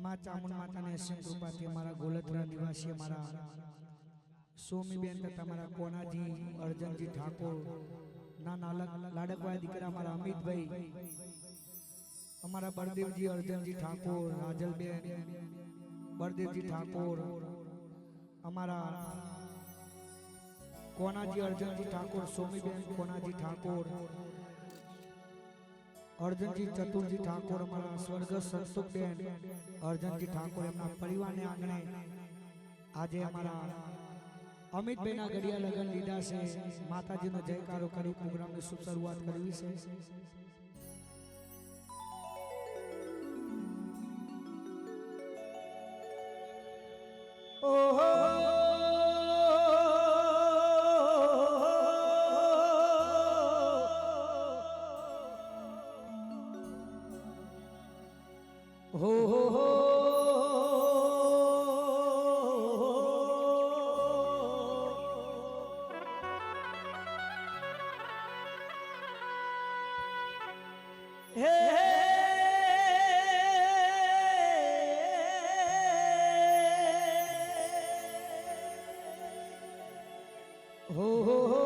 માં ચામુંડ માતાને અસીમ કૃપાથી અમારા ગોલતરા નિવાસી અમારા સોમીબેન તથા અમારા કોનાજી અર્જનજી ઠાકોર ના લાડકવાયા દીકરા અમારા અમિતભાઈ, અમારા બળદેવજી અર્જનજી ઠાકોર, રાજલબેન બળદેવજી ઠાકોર, અમારા કોનાજી અર્જનજી ઠાકોર, સોમીબેન કોનાજી ઠાકોર, અર્જનજી ચતુરજી ઠાકોર, અમારા સ્વર્ગસ્થ સંતોષબેન અર્જનજી ઠાકોર, એમના પરિવારને આંગણે આજે અમારા અમિતભાઈના ગડિયા લગ્ન લીધા છે. માતાજીનો જયકારો કરી પ્રોગ્રામની શુભ શરૂઆત કરવી છે. ઓહો હો હો હો હે હો હો હો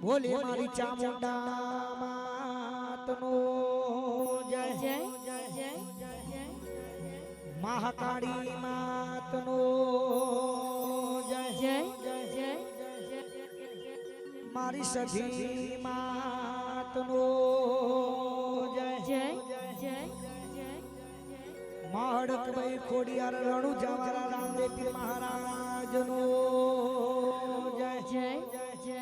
બોલે મારી ચામુંડા માતનો જય જય જય જય, મહાકાળી માતનો જય જય જય જય, મારી સખી માતનો જય જય જય જય, મહડકભાઈ ખોડિયાર રણુજાવાળા રામદેવ મહારાજનો જય જય જય જય,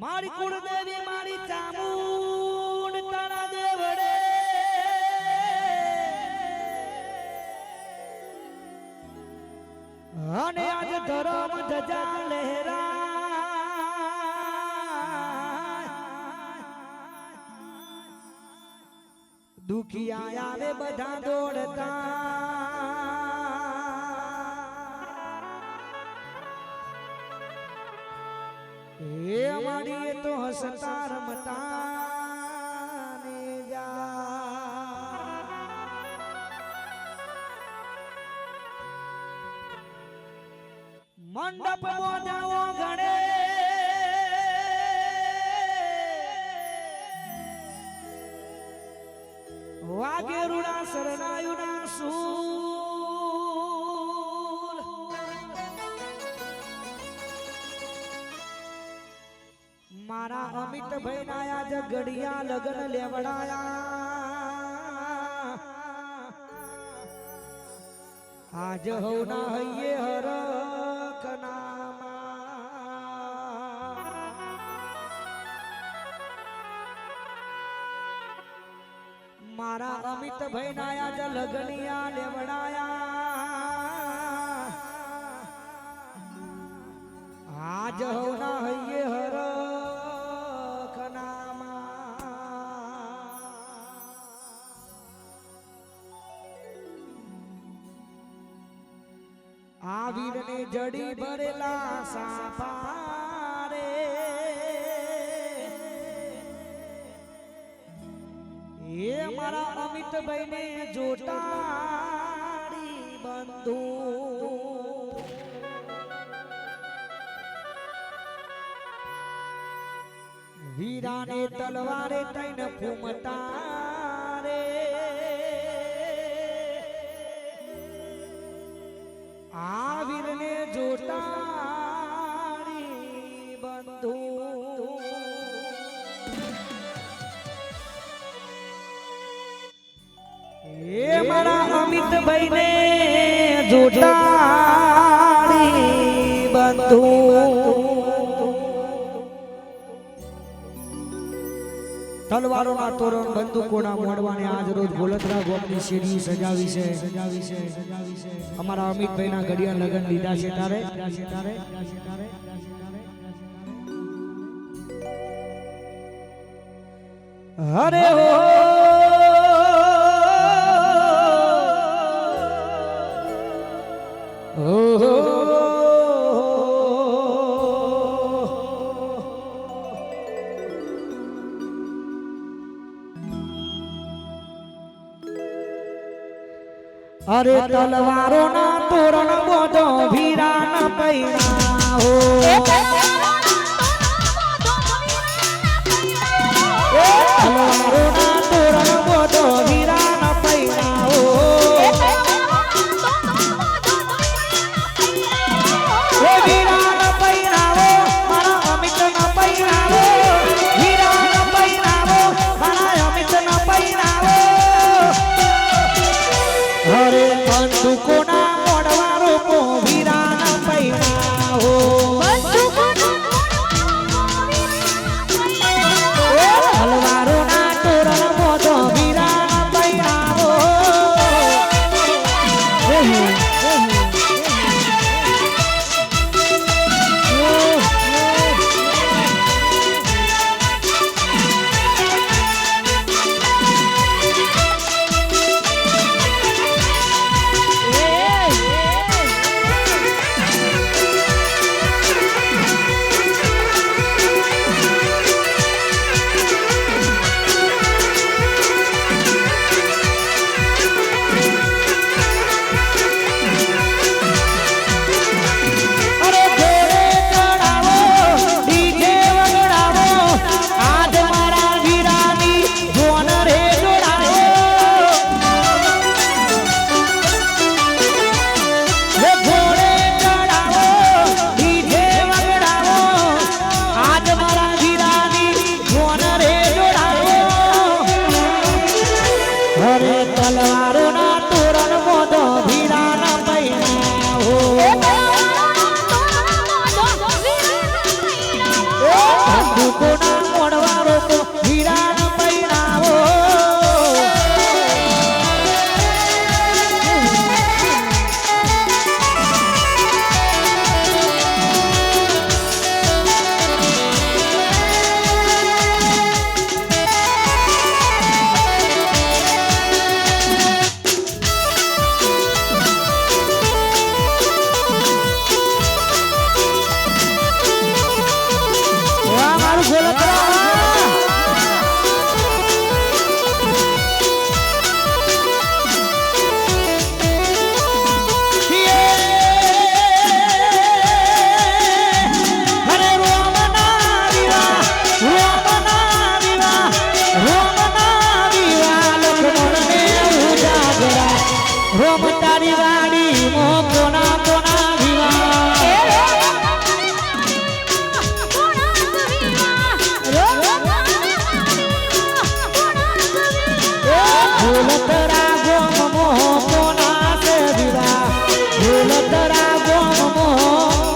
મારી કુળદેવી મારી ચામુંડ તારા દેવડે અને આજ ધરમ ધજા લહેરા દુખિયા આવે બધા દોડતા એ અમારી તો હસતા રમતા ને જા મંડપ મોજાઓ ગણે વાગે રૂડા શરણાયુના સૂર મારા અમિતભાઈ ના આજ ગડિયા લગન લેવડાયા આજ હવના હૈયે હરખ નામા મારા અમિતભાઈ ના આજ લગનિયા લેવડાયા આજ હવના હૈયે હરખ નામા આ વીરને જડી ભરેલા સાપારે એ મારા અમિતભાઈ ને જોટાડી બંધુ વીરાને તલવારે તૈન ફૂમતા રે આ વીરને જોટાડી બંધુ એ મારા અમિતભાઈ ને જોટાડી બંધુ તલવારોના તોરણ બંદૂકોના મોડવાને આજ રોજ ગોલતરા ગોમની શેરી સજાવી છે. અમારા અમિતભાઈના ગડિયા લગન લીધા છે તારે હરે હો अरे तलवारो ना तोरण बोधो वीरा न पैना हो तलवारो ना तोरण बोधो वीरा न पैना हो वीरा न पैना हो मारा अमित न पैना हो वीरा न पैना हो मारा अमित न पैना हो हरे बंदूकोना मोड़वारो को वीरा न पैना हो तलवारो ना तोरण बोधो वीरा न पैना हो तलवारो ना तोरण बोधो वीरा न पैना हो बंदूकोना मोड़वारो को वीरा न पैना हो रोम तारी वाड़ी मो कोना कोना विवा भूलतरा गोम मोह कोना से विवा भूलतरा गोम मोह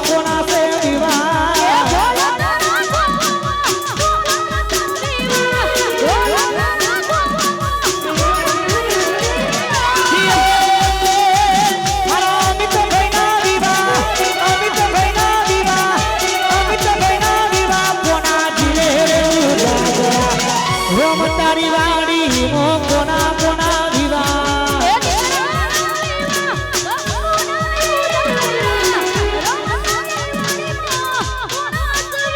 कोना से विवा रोम तारी वाड़ी मो कोना कोना विवा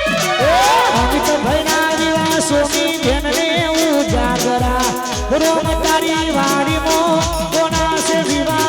अमित भैना विवा सोमी जनने उजागरा रोम तारी वाड़ी मो कोना से विवा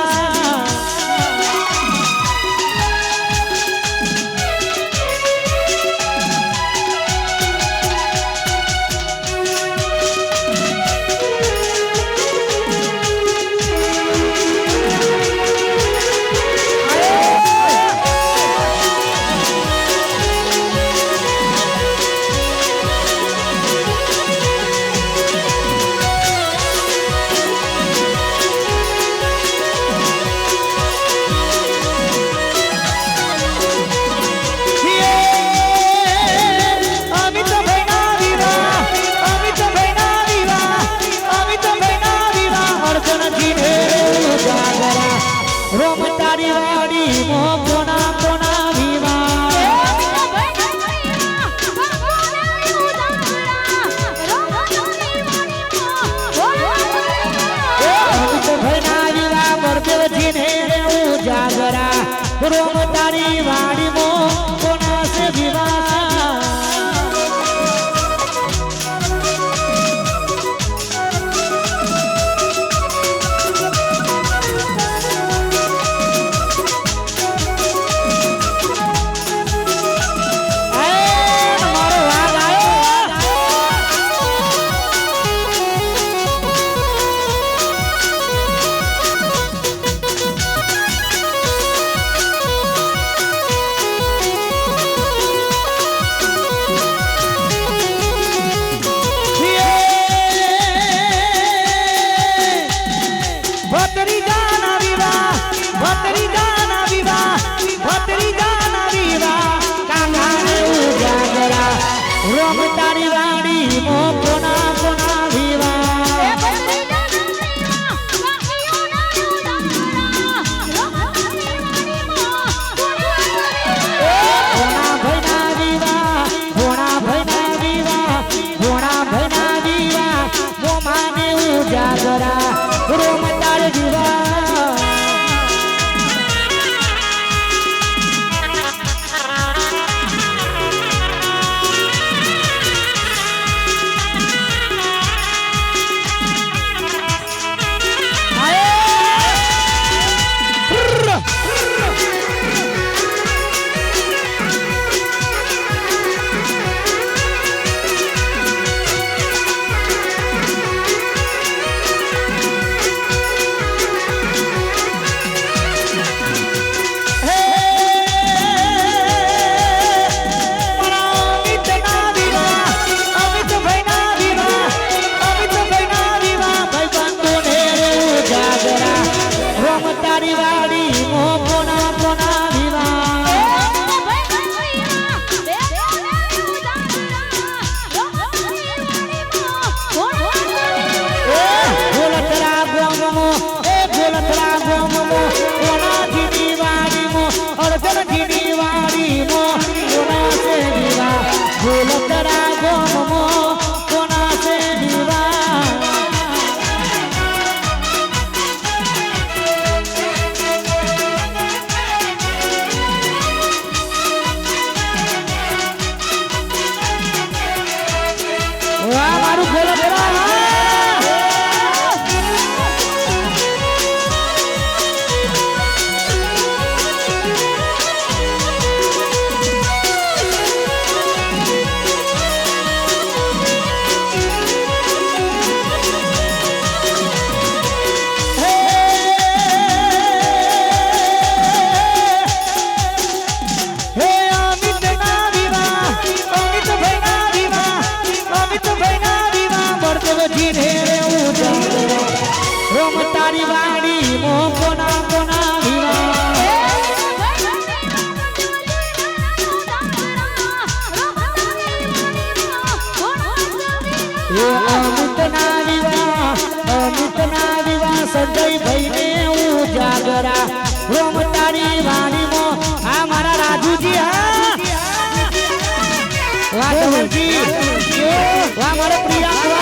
रोम तारी वाड़ी मो कोना कोना विवा भैना विवा बरदेव जी ने उजागरा रोम तारी वाड़ी मो कोना से विवा સંજય ભાઈ ને ઉજાગરા રોમ તારી વાણી મો આ મારા રાજુજી હા વાહ ધવલજી વાહ મારા પ્રિયા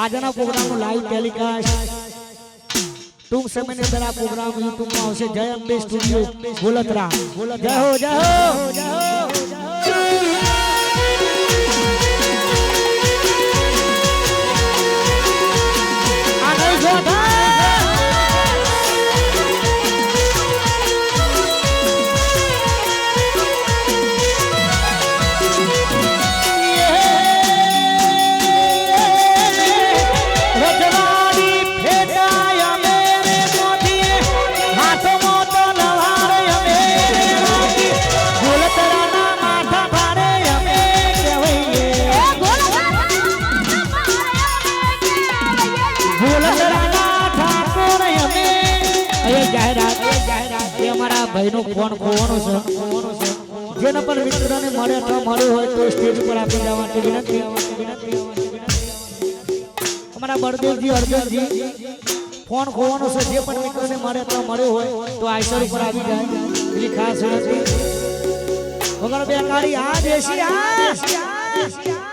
આજના પ્રોગ્રામનું લાઈવ ટેલિકાસ્ટ ટૂંક સમયની અંદર આ પ્રોગ્રામ યુટ્યુબમાં આવશે. જય અંબે સ્ટુડિયો ગોલતરા. જય હો જય હો જય હો. આ નહીં જોતા ભાઈનો ફોન ખોવાનો છે. જેને પણ મિત્રને મળે અથવા મળ્યો હોય તો સ્ટેજ પર આપી જવા માટે વિનંતી. અમારા બળદેવજી અર્જુનજી ફોન ખોવાનો છે. જે પણ મિત્રને મળે અથવા મળ્યો હોય તો આઈસર ઉપર આવી જાય એવી ખાસ વિનંતી. વગર બેકારી આ દેશી આ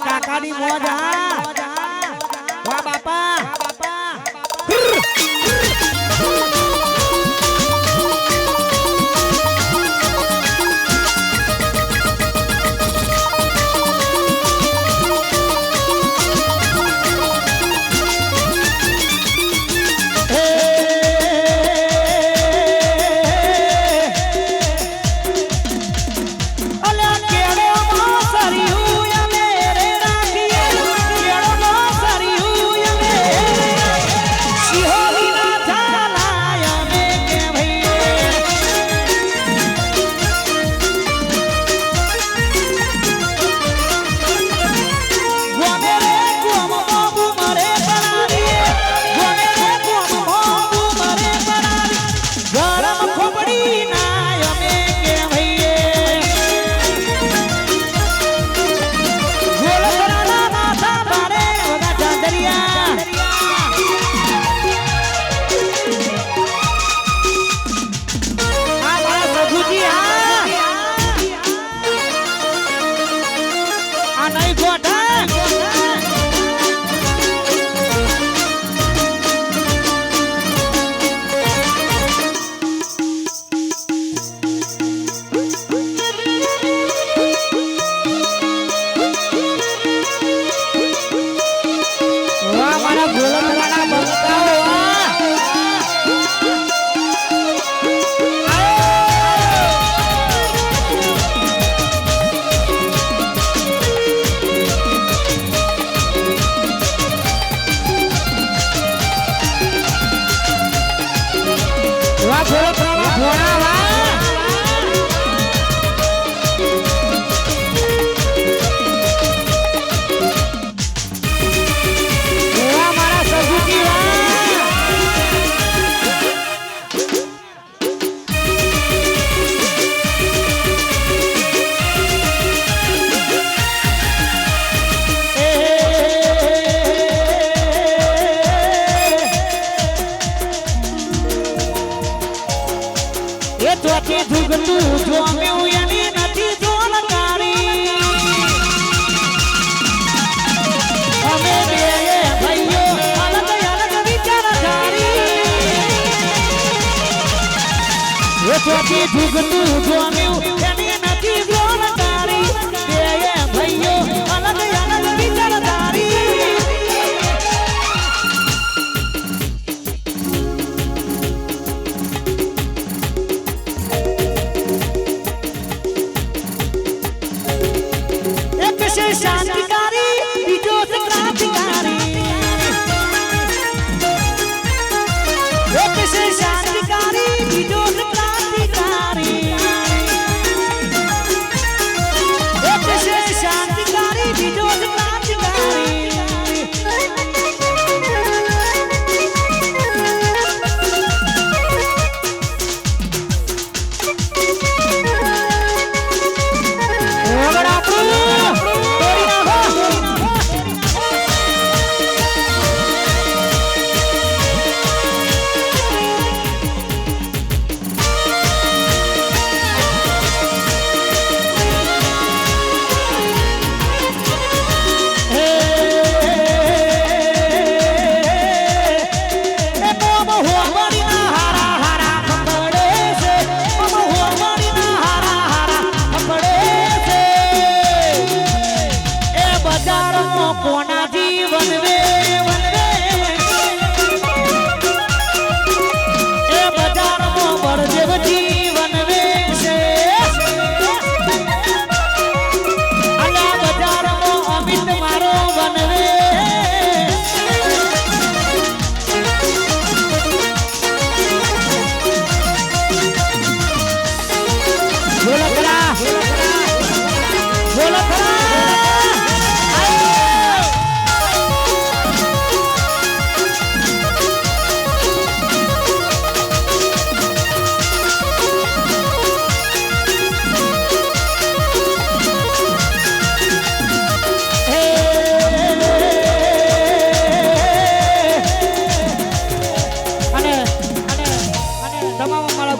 કાકાની મોજ વાહ બાપા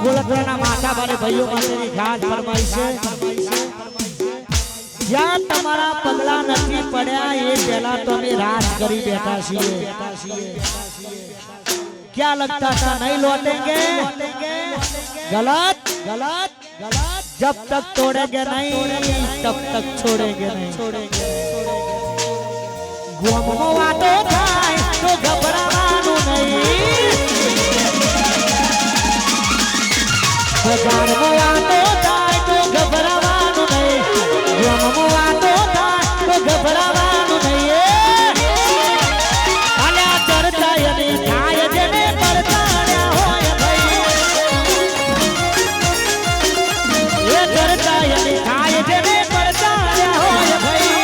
ગોલકરાના માથા બારે ભાઈઓ માટેની ખાસ ફરમાઈ છે જ્યાં તમારા પગલા નથી પડ્યા એ પહેલા તો અમે રાત કરી બેઠા છીએ क्या लगता था नहीं लौटेंगे गलत गलत गलत जब तक तोड़ेंगे नहीं तब तक छोड़ेंगे नहीं गुमो वातो थाय तो घबराવાનું નહીં બજારમાં વાતો થાય તો ઘબરાવાનું નહીં ગુમો વાતો થાય તો ઘબરાવાનું નહીં આલ્યા ચર્ચાય નહીં થાય જેને પડતાળ્યા હોય ભાઈ એ ચર્ચાય નહીં થાય જેને પડતાળ્યા હોય ભાઈ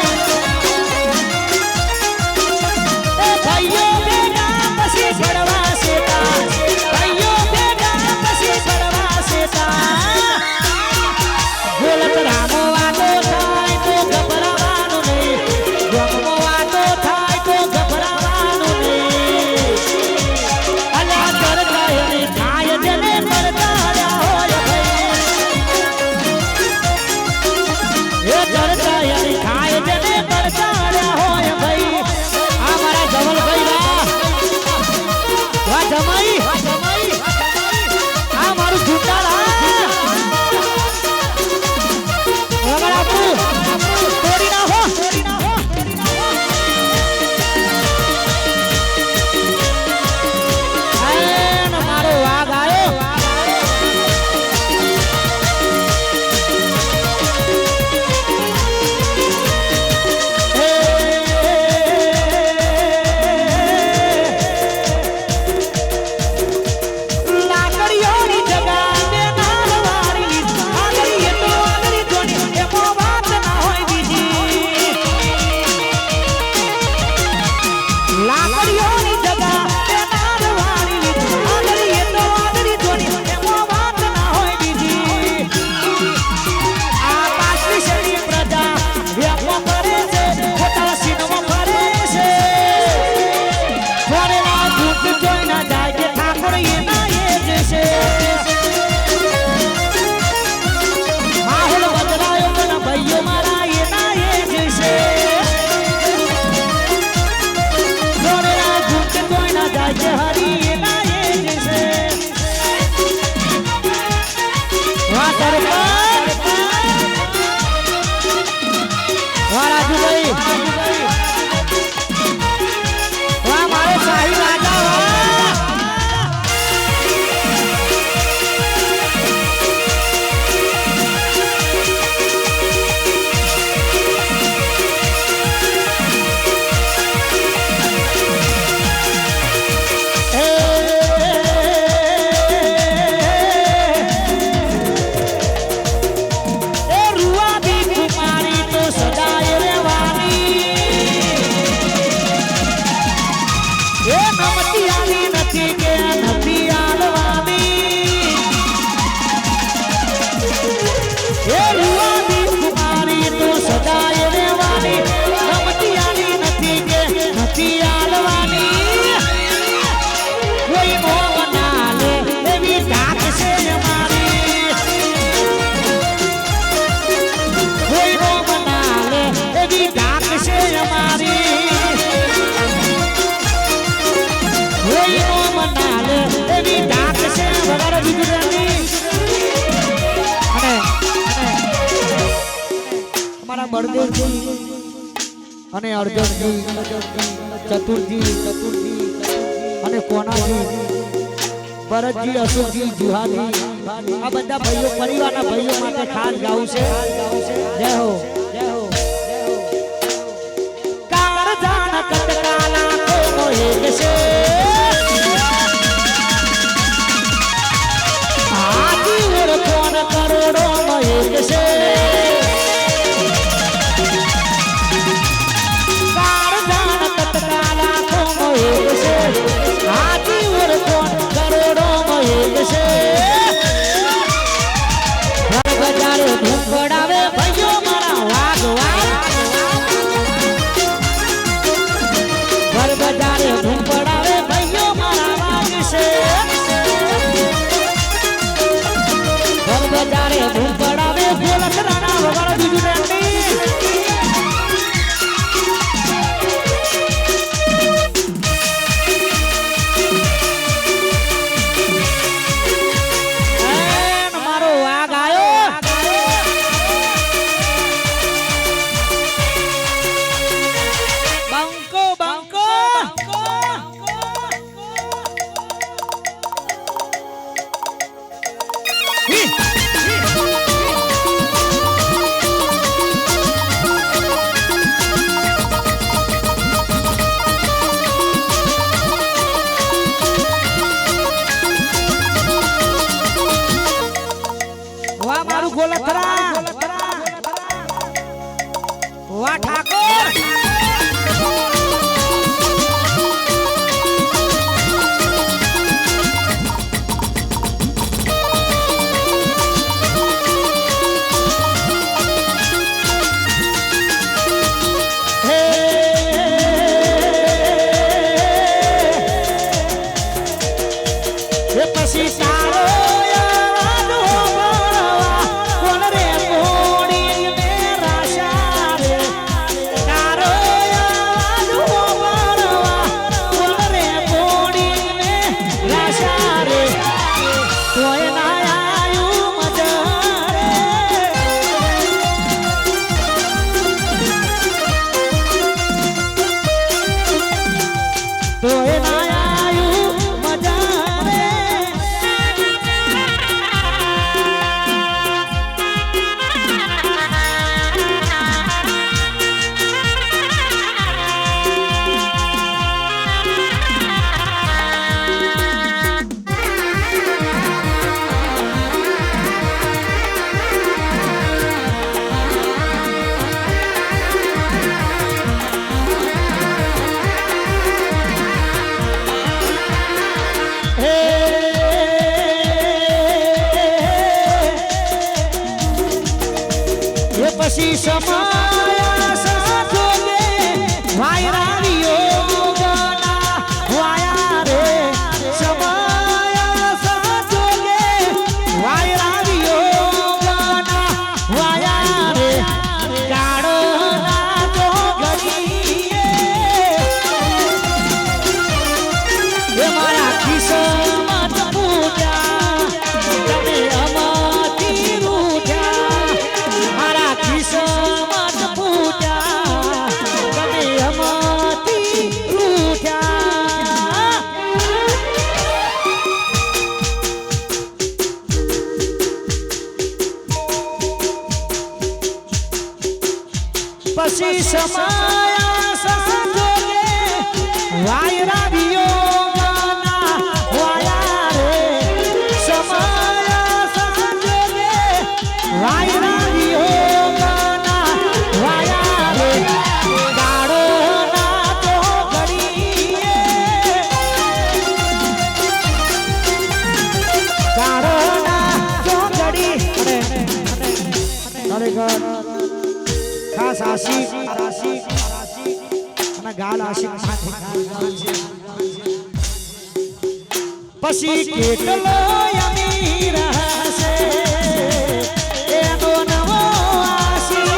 ભાઈઓ બેટા પછી પડવા સેતા ભાઈઓ બેટા પછી પડવા સેતા ગોલકરાનો વાતો થાય તો ઘબરાવાનું નહીં ગમો વાતો થાય તો ઘબરાવાનું નહીં અલ્યા ચર્ચાય નહીં થાય જેને પડતાળ્યા હોય ભાઈ એ ચર્ચાય નહીં થાય જેને પડતાળ્યા હોય ભાઈ આ મારા ધવલભાઈ વાહ જમાઈ આ મારું ઝુંડાળા રગડ આપું તોડી નાખો મારો વાઘ આવ્યો લાકડીઓની જગા તે નાળવાળી આગળી એ તો આગળી જોડી એમો વાત ના હોય બીજી લાકડીઓની જગા તે નાળવાળી આગળી એ તો આગળી જોડી એમો વાત ના હોય બીજી આ પાછલી શેરી પ્રજા વેપો કરે છે ખોટા સીનમાં ફરે છે ફરેલા દૂધ જોઈ ના જાય કે ઠાકોર એના એ જ છે માહોલ બદલાયો પણ ભાઈઓ મારા એના એ જ છે ફરેલા દૂધ જોઈ ના જાય કે હરી એના એ જ છે વાહ સરકાર વાહ રાજુભાઈ વાહ મારો શાહી રાજા વાહ એ રૂવાદી કુમારી તો સદાય રહેવાની એ નમતી આલી નથી કે નથી આલવાની એ રૂવાદી કુમારી તો સદાય રહેવાની નમતી આલી નથી કે નથી આલવાની કોઈ મોહ ના લે એવી ધાક છે અમારી કોઈ મોહ ના લે એવી ધાક છે અમારી કોઈ મોહ ના લે એવી ધાક છે વગર બીજું અને અમારા બળદેવજી અને અર્જુનજી ચતુરજી અને કોનાજી ભરતજી અશોકજી જુહાજી આ બધા ભાઈઓ પરિવારના ભાઈઓ માટે ખાસ ગાવું છે જય હો કાળજાન કટકાલા કોનો એક છે આજી ઓર કોણ કરોડો નો એક છે કાળજાન કટકાલા કોનો એક છે આજી ઓર કોણ કરોડો નો એક છે બજારે ધૂમ પડાવે ભાઈઓ મારા વાઘ વાઘ બજારે ધૂમ પડાવે ભાઈઓ વાહ મારું ગોલખરા વાહ ઠાકોર પછી સમાયા સાધોગે વાયરા વિયોગના વાયા રે સમાયા સાધોગે વાયરા વિયોગના વાયા રે કાળો નાચો ઘડીએ એ મારા કિસ્મત પૂજા તમે અમાતી રૂઠ્યા મારા કિસ્મત પૂજા તમે અમાતી રૂઠ્યા પછી સમાયા સંજોગે વાયરા વિયોગના વાયા રે સમાયા સંજોગે વાયરા વિયોગના વાયા રે કાળો નાચો ઘડીએ કાળો નાચો ઘડી ખરેખર ખાસ આશિક અને ગાળ આશિક પછી કેટલો અમીર હશે એનો નવો આશિક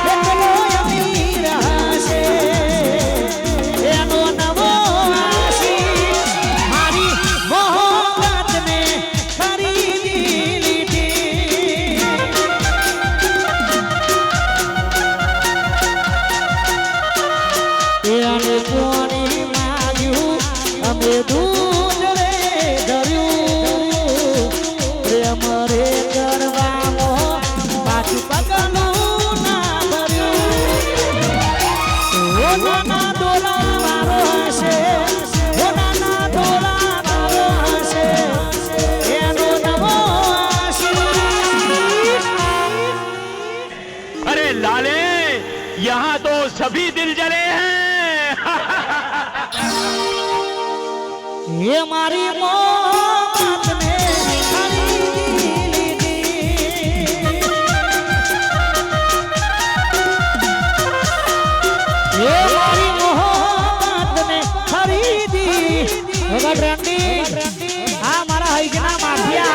કેટલો અમીર હશે એનો નવો આશિક મારી મોહબ્બતને ખરીદી લીધી અને કોની માગ્યું અમે દૂધ રે ધર્યું પ્રેમ રે કરવામાં પાછું પગલું ના ભર્યું ઓ નાના દોલા મારો હશે ઓ નાના દોલા મારો હશે એનો નવો આશીષ अरे लाले यहाँ तो सभी दिल जले हैं ये मारी मोहब्बत ने खरीदी लीधी ये मारी मोहब्बत ने खरीदी वगड़ रंडी हाँ मारा हईकना माफिया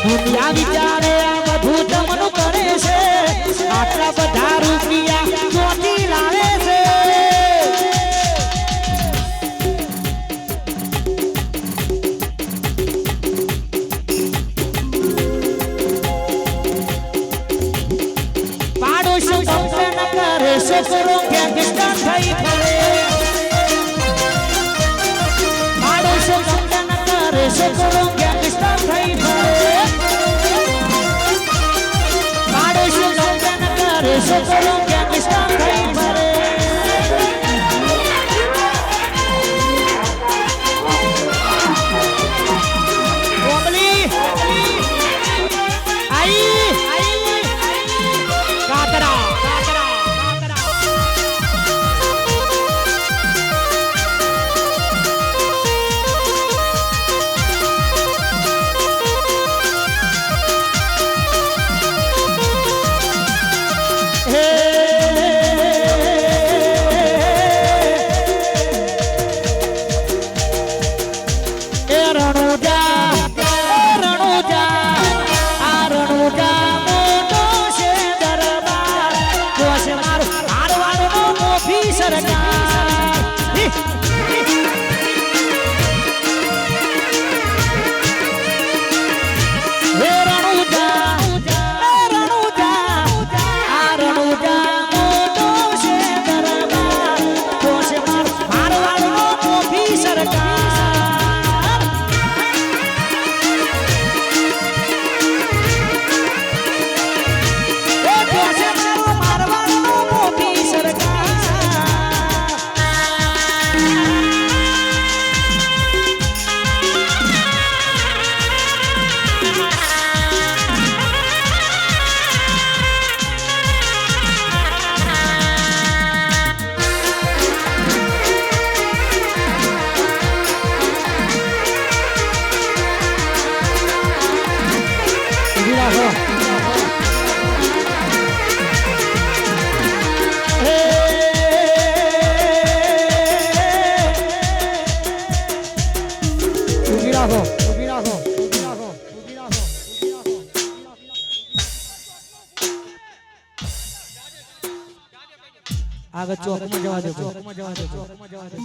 દુનિયા વિચારે આ બધું જમનું કરે છે આટલા બધા રૂપિયા ચોથી લાવે છે પાડોશી કમ્પ્લેન કરે છે કરો ગેંગસ્ટર થઈ ફરે પાડોશી કમ્પ્લેન કરે છે કરો ગેંગસ્ટર થઈ ફરે પાડોશી કમ્પ્લેન કરે છે કરો ગેંગસ્ટર થઈ ફરે બોબલી આઈ કાતરા આગળ ચોકમાં જવા દો ચોકમાં જવા દો ચોકમાં જવા દો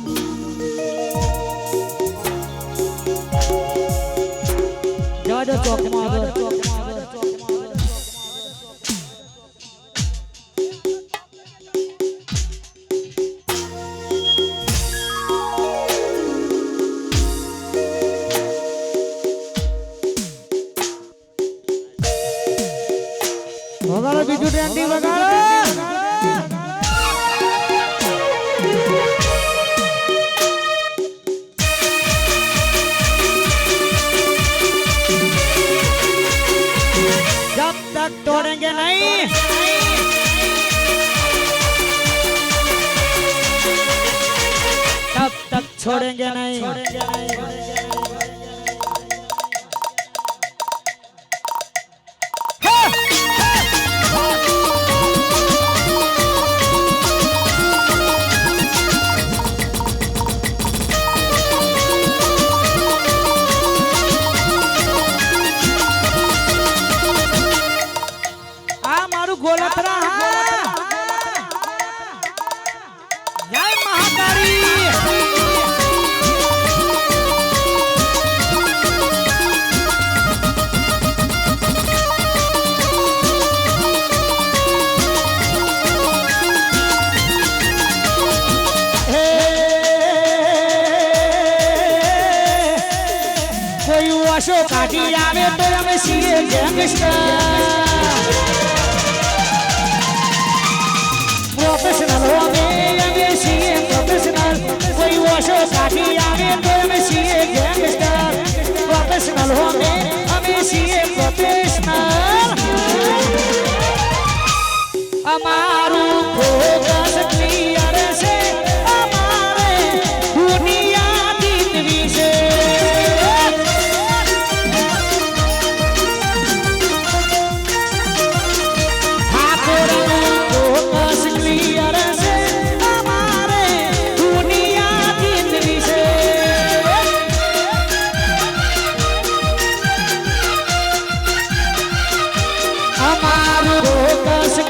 જવા દો ચોકમાં આગળ ચોકમાં આગળ વગાડો બીજું ટ્રેન્ડિંગ વગાડો जब तक तोड़ेंगे नहीं तब तक छोड़ेंगे नहीं गोलतरा जय महाकाली कोई वाशो काटी आवे तो हमें सीए गैंगस्टर प्रोफेशनल हो हमें सीए प्रोफेशनल कोई वाशो काटी आवे तो हमें सीए गैंगस्टर प्रोफेशनल हो हमें सीए प्रोफेशनल हमारू फोकस क्लियर से हमारे दुनिया दिनवी से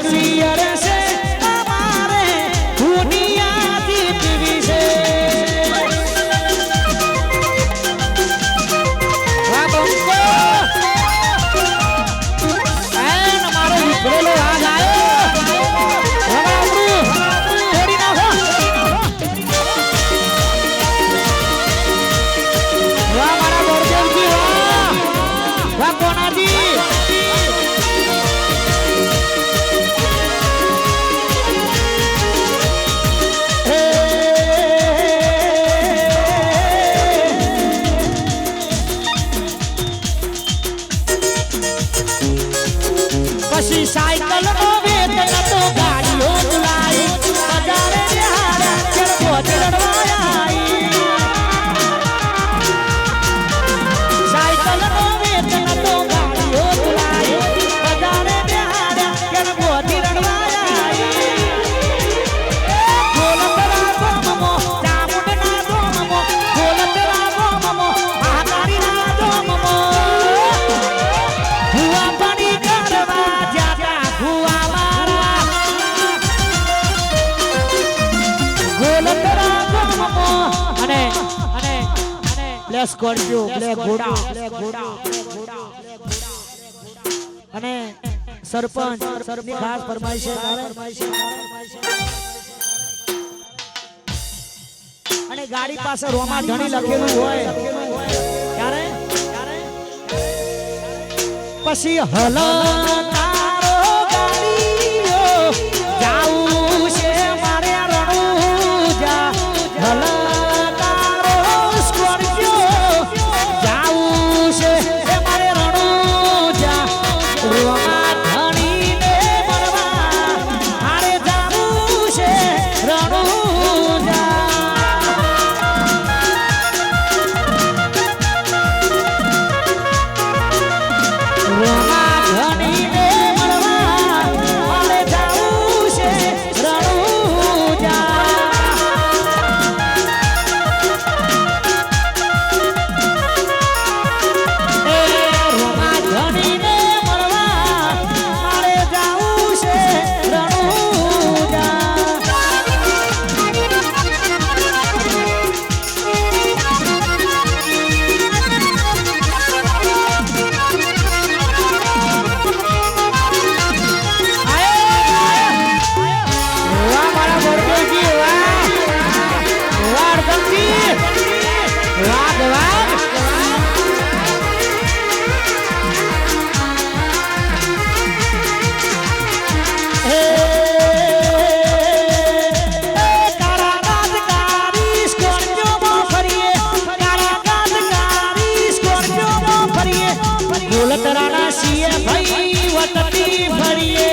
સિયર છે અમારે દુનિયા જીતવી છે વાહ બંકો એન મારો વિભરેલો રાગ આવ્યો હવે આપણું છોડી નાખો વાહ મારા બળદેવજી વાહ વાહ કોનાજી પછી સાયકલ નો વેત તો ગાડીઓ ચલાઈ બજારે હારા ચડકો ચડવાઈ સાયકલ નો વેત તો ગાડીઓ ચલાઈ બજારે હારા ચડકો ચડવાઈ ગોલતરા ગોમમો ચામુંડના ગોમમો ગોલતરા ગોમમો મહાકાળીના ગોમમો ભુવા પાણી કરવા જાતા ભુવા મારા ગોલતરા ગોમમો અને બ્લેક સ્કોર્પિયો બ્લેક ઘોડા અને સરપંચ ની ખાસ ફરમાઈશ છે અને ગાડી પાસે રોમા ધણી લખેલું હોય ત્યારે પછી હલ તારો ગાડીઓ જાવું છે મારે રણુજા હલ તારો સ્કોર્પિયો જાવું છે મારે રણુજા રોમા ધણીને મળવા મારે જાવું છે રણુજા રોમા ધણીને મળવા મારે જાવું છે રણુજા એ રોમા ધણીને મળવા મારે જાવું છે રણુજા વાહ મારા બળદેવજી વાહ વાહ અર્જુનજી વાહ વાહ હે કારાગારી સ્કોર્પિયોમાં ફરીએ કારાગારી સ્કોર્પિયોમાં ફરીએ ગોલતરાના સીએ ભાઈ વટતી ફરીએ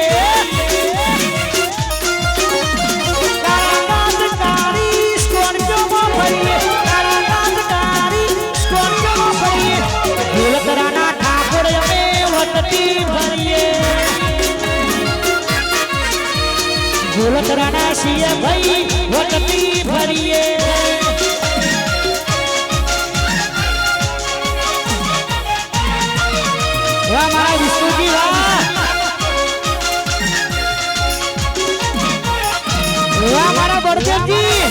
કારાગારી સ્કોર્પિયોમાં ફરીએ કારાગારી સ્કોર્પિયોમાં ફરીએ ગોલતરાના ઠાકોર અમે વટતી ફરીએ ગોલતરાના સીએ ભાઈ વટતી ફરીએ વાહ મારા વિષ્ણુજી વાહ વાહ મારા બળદેવજી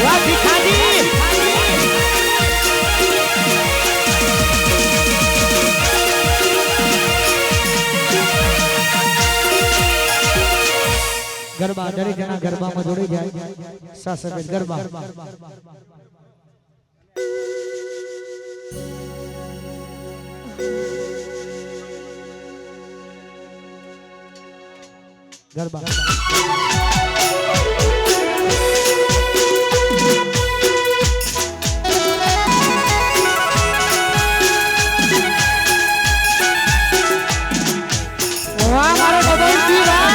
વાહ ભીખાજી ગરબા દરેક જણા ગરબામાં જોડી જાય સાસબેન ગરબા ગરબા વાહ મારો ડબલજી વાહ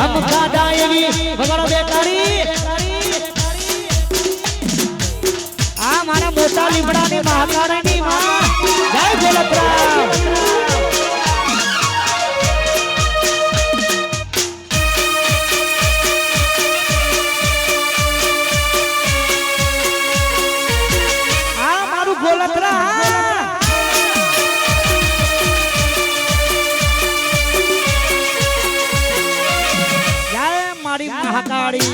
હમ ખાધા એવી વગર બેકારી આ મારા મોટા લીમડાની મહાકાળીની માં જય ગોલતરામ આ મારું ગોલતરામ જય મારી મહાકાળી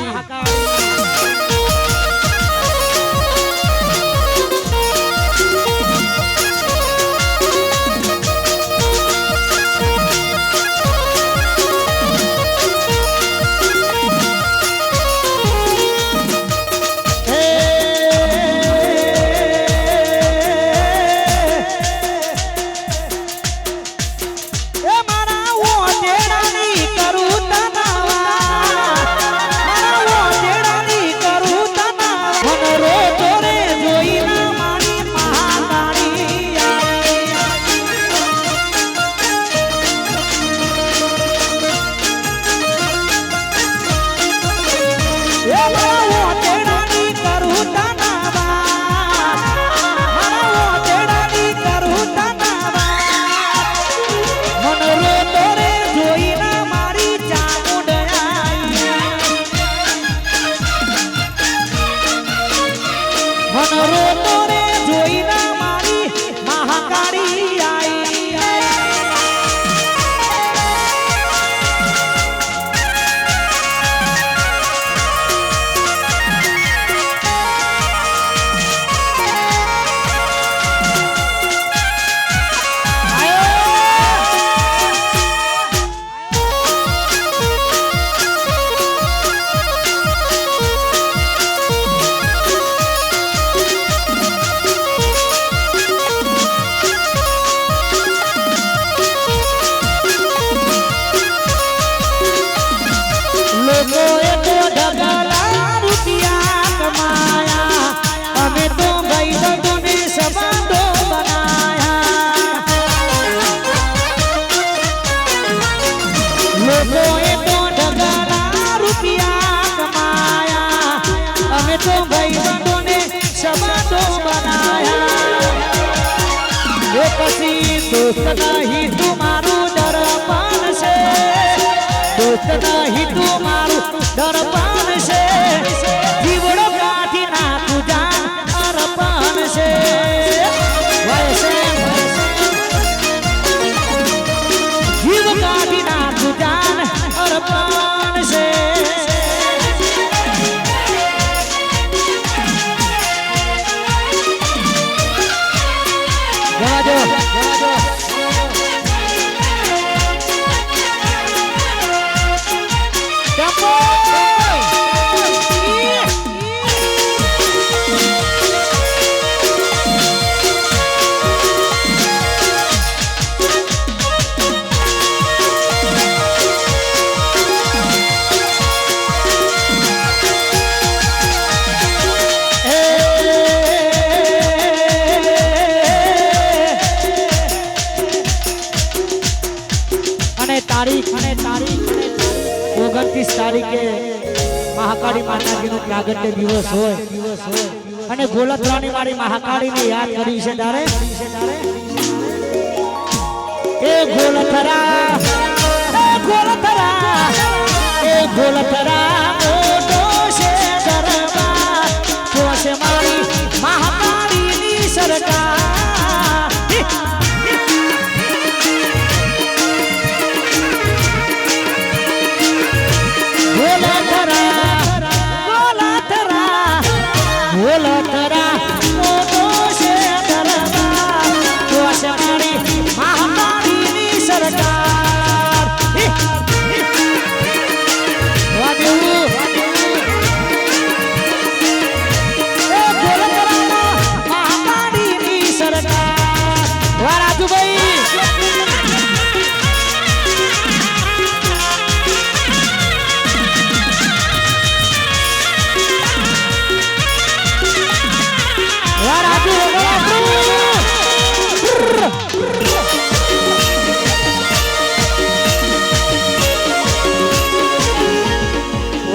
दोस्त नहीं तुम्हारू दर्पण से दोस्त नहीं तुम्हारू दर्पण से जीवड़ो काठी ना तुझा अर्पण से वैसे जीव काठी ना तुझा अर्पण से तारीख 29 तारीखे महाकाली माताजी नो प्रागट्य दिवस होय અને ગોલતરાની મારી મહાકાળીને યાદ કરી છે તારે એ ગોલતરા મોટો છે દરબાર તો છે મારી મહાકાળીની સરકાર સરકાર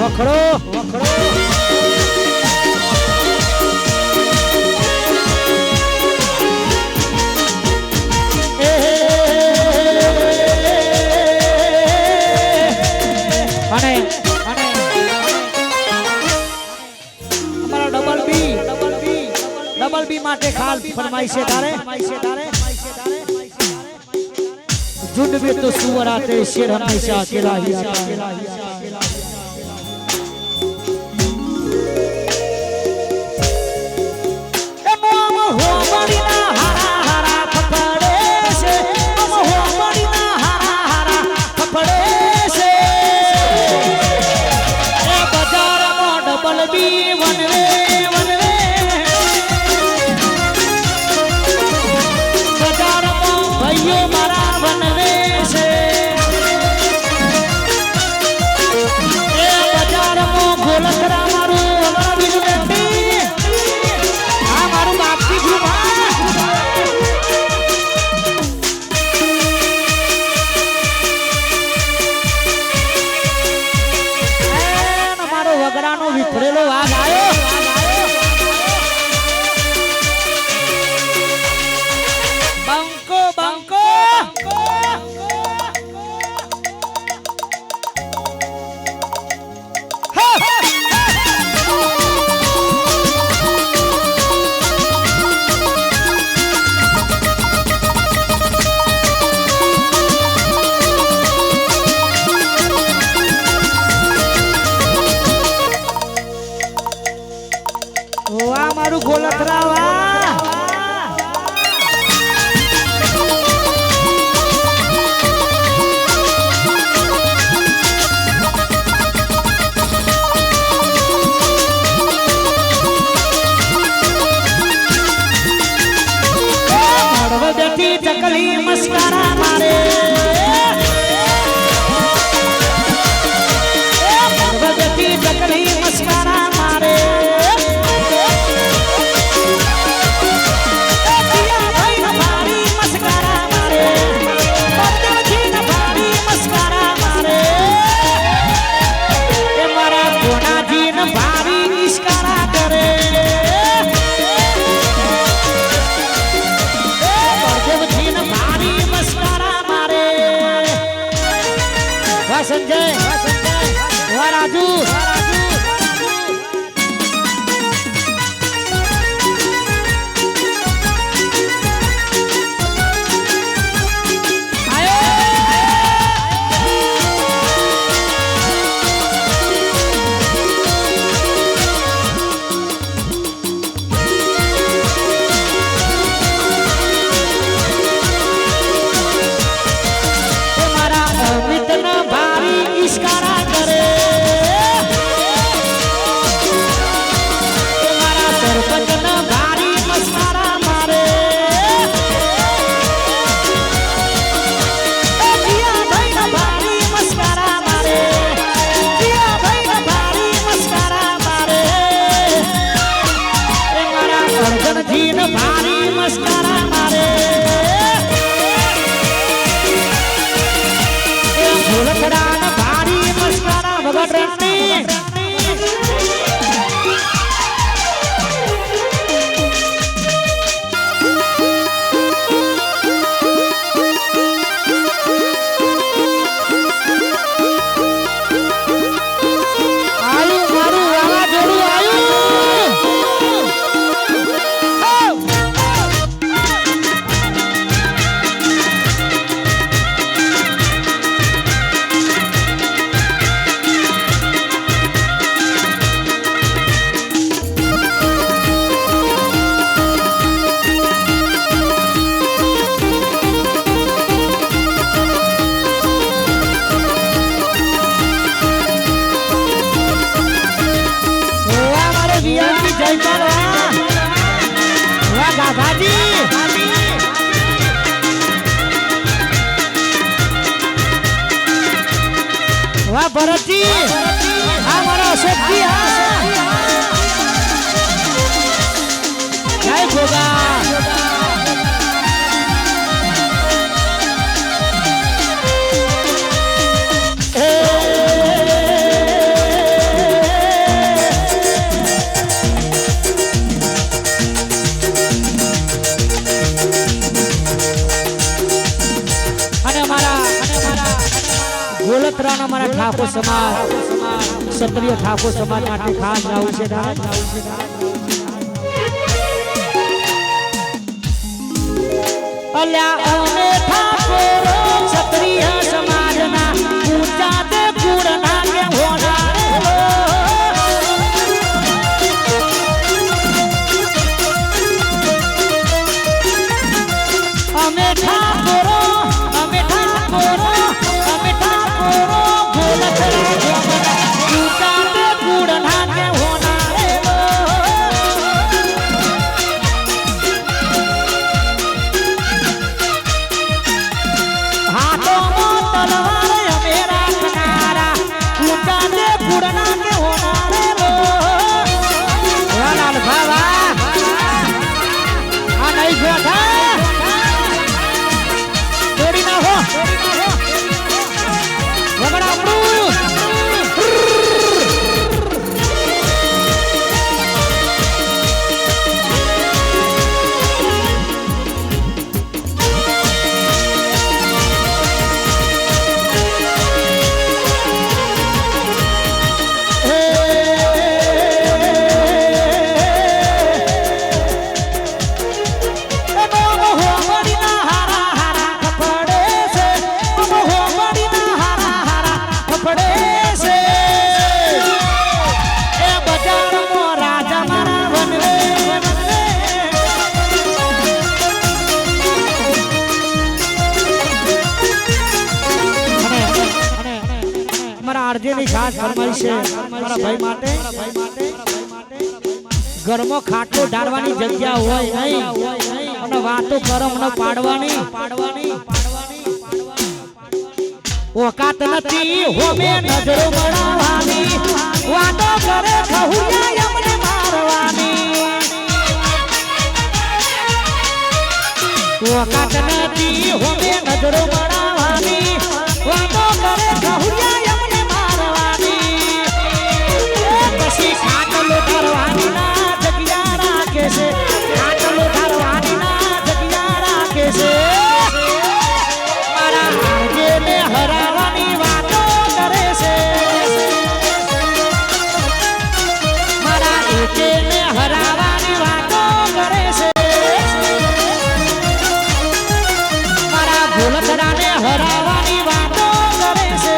વખડો અને અમારા ડબલ બી માટે ખાલ ફરમાઈ છે તારે झुंड में तो सुअर आते शेर हमेशा अकेला ही आता વિખરેલો વાઘ આવ્યો બંકો બંકો મારું ગોલતરા વા બેઠી ચકલી મસ્કારા મારે બેઠી ચકલી મસ્કારા મારે संजय राजू भारी मस्करा मारे भारी मस्करा भगत वाह भरत जी हमारा अशोक जी जय गोगा ઠાકોર સમાજ ક્ષત્રિય ઠાકોર સમાજ માટે ખાસ ગાવું છે અલ્યા અમે ઠાકોરો ક્ષત્રિય સમાજના ઊંચા તે કુળના કે હોના અમે ઠાકોરો આરજેની ખાસ ફરમાઈશ છે મારા ભાઈ માટે ઘરમાં ખાટલો ઢાળવાની જગ્યા હોય નહીં અને વાતો કરમને પાડવાની ઓકાત નથી હોમે નજરો બનાવવાની વાતો કરે ખહુયા અમને મારવાની ઓકાત નથી હોમે નજરો બનાવવાની વાતો કરે ખહુયા ખાટલો ઢાળવાની ના જગ્યા રાખે છે ખાટલો ઢાળવાની ના જગ્યા રાખે છે મારા આરજેને હરાવવાની વાતો કરે છે મારા એકેને હરાવવાની વાતો કરે છે મારા ભૂલતરાને હરાવવાની વાતો કરે છે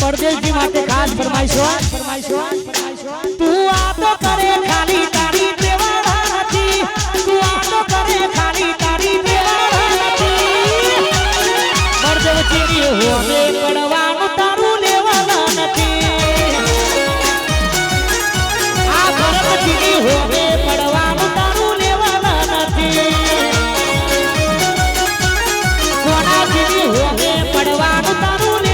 પરદેશજી માટે ખાસ ફરમાઈશો તું આ તો કરે ખાલી તારી દેવાના નથી તું આ તો કરે ખાલી તારી દેવાના નથી પરદેશજી હોવે પડવાનું તારું લેવાના નથી આ ભરતજી હોવે પડવાનું તારું લેવાના નથી કોનાજી હોવે પડવાનું તારું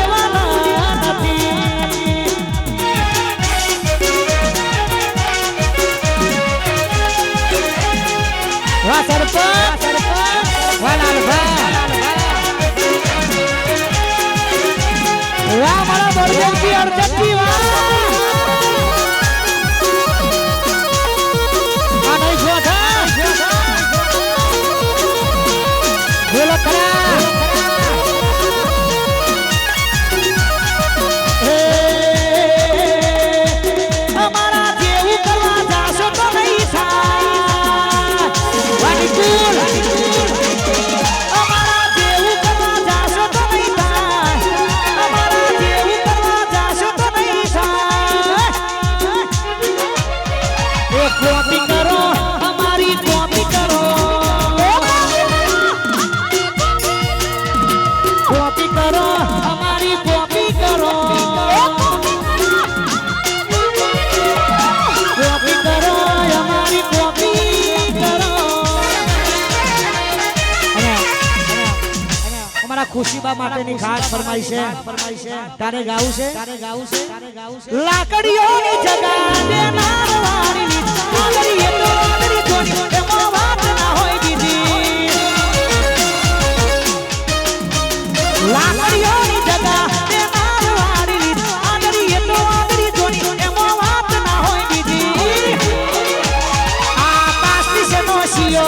અમારા ખુશીબા માટેની ખાસ ફરમાઈશ છે તારે ગાવું છે લાકડીઓની જગા દેનાર વાળીની આંગળી એ તો આંગળી જોડી એમાં વાત ના હોય બીજી લાકડીઓની જગા દેનાર વાળીની આંગળી એ તો આંગળી જોડી એમાં વાત ના હોય બીજી આ પાસી છે નોશીઓ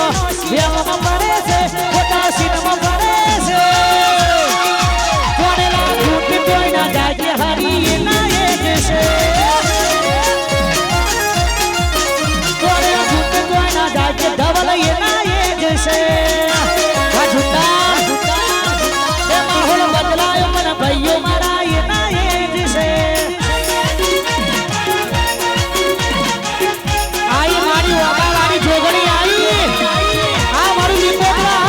વેલમાં પડે છે ખોટા સીનમાં પડે છે કોનેલા ફૂટ કોઈ ના જાય કે હરી ના એ જશે કોનેલા ફૂટ કોઈ ના જાય કે ડબલ એ ના એ જશે આ જુતા એ માહોલ બદલાયો મને ભાઈઓ મારા એ ના એ જશે આઈ મારી વાળાવાળી જોગણી આઈ આ મારું લીપોટલા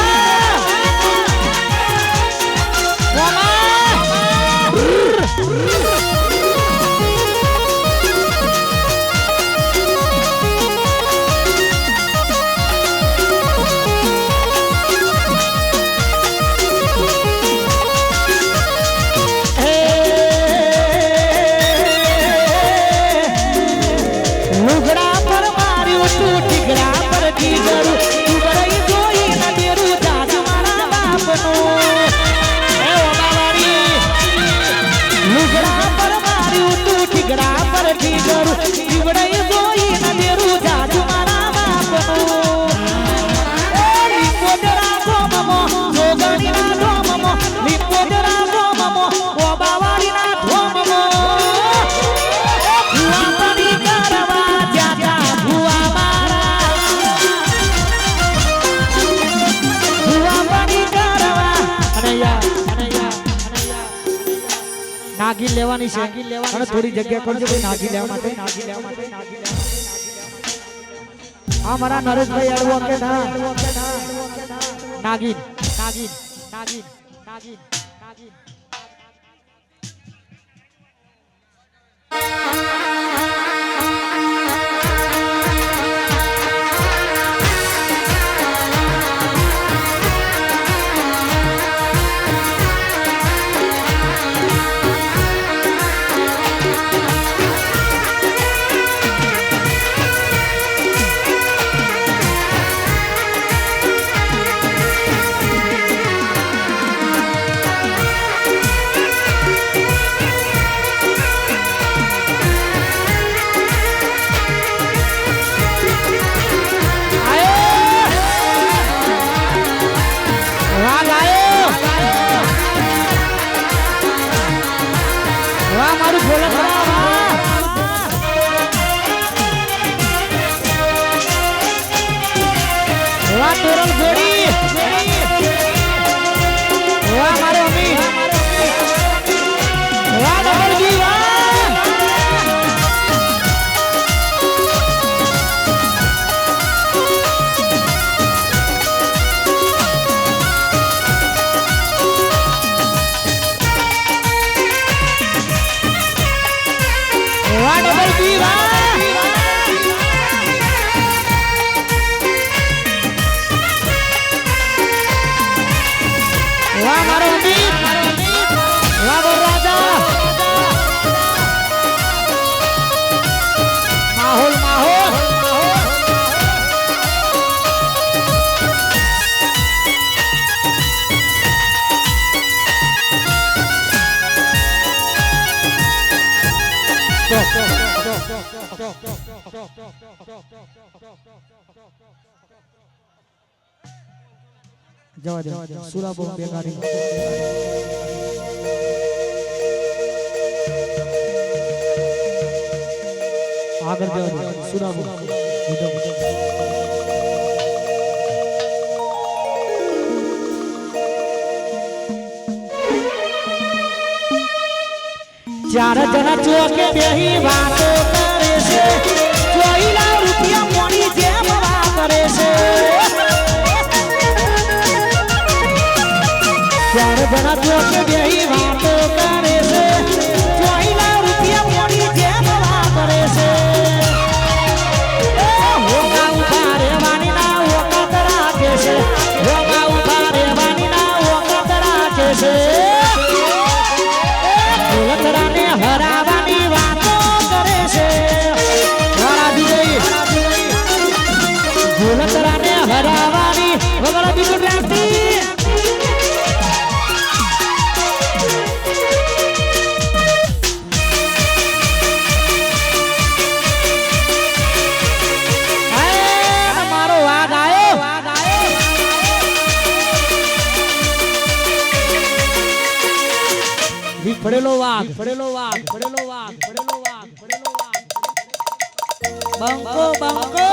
લુગડા પર માર્યું તું ઠીકરા પર ઠીકરું તું ગઈ જોઈ ન દેરું જાજ મારા બાપનું એ ઓબાવાડી લુગડા પર માર્યું તું ઠીકરા પર ઠીકરું તું ગઈ જોઈ ન દેરું જાજ મારા બાપનું એ લીપોદરા ગોમમો જોગણીના ગોમમો લીપોદરા ગોમમો ઓબાવાડીના ગોમમો નાગી લેવાની છે અને થોડી જગ્યા કરજો ભાઈ નાગી લેવા માટે આ મારા નરેશભાઈ અડવો કે ના નાગીન નાગીન નાગીન નાગીન નાગીન જવા દે સુરાબો બેકારી આગળ જવા દે સુરાબો ચાર જણા ચોકે બેહી વાતો કરે છે કોઈલા રૂપિયા મોની જેમ વાપરે છે ચાર જણા ચોકે બેહી વાતો કરે છે કોઈલા રૂપિયા મોની જેમ વાપરે છે હોગા ઉભા રહેવાની ના વખત રાખે છે હોગા ઉભા રહેવાની ના વખત રાખે છે છે ગોલતરાને હરાવાની વાતો કરે છે ગોલતરાને હરાવાની વગર બીજું રાખતી પડેલો વાઘ પડેલો વાઘ પડેલો વાઘ પડેલો વાઘ પડેલો વાઘ બંકો બંકો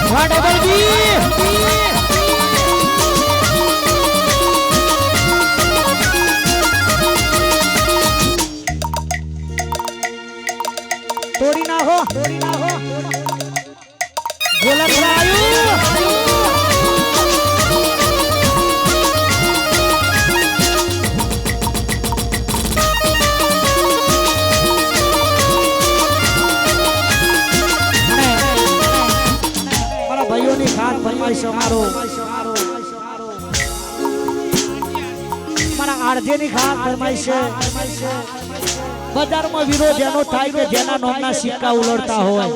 વાડબરજી તોડી નાખો ગોલતરાયું મારા આરજેની ખાસ ફરમાઈશ છે બજારમાં વિરોધ એનો થાય કે જેના નામના સિક્કા ઉલડતા હોય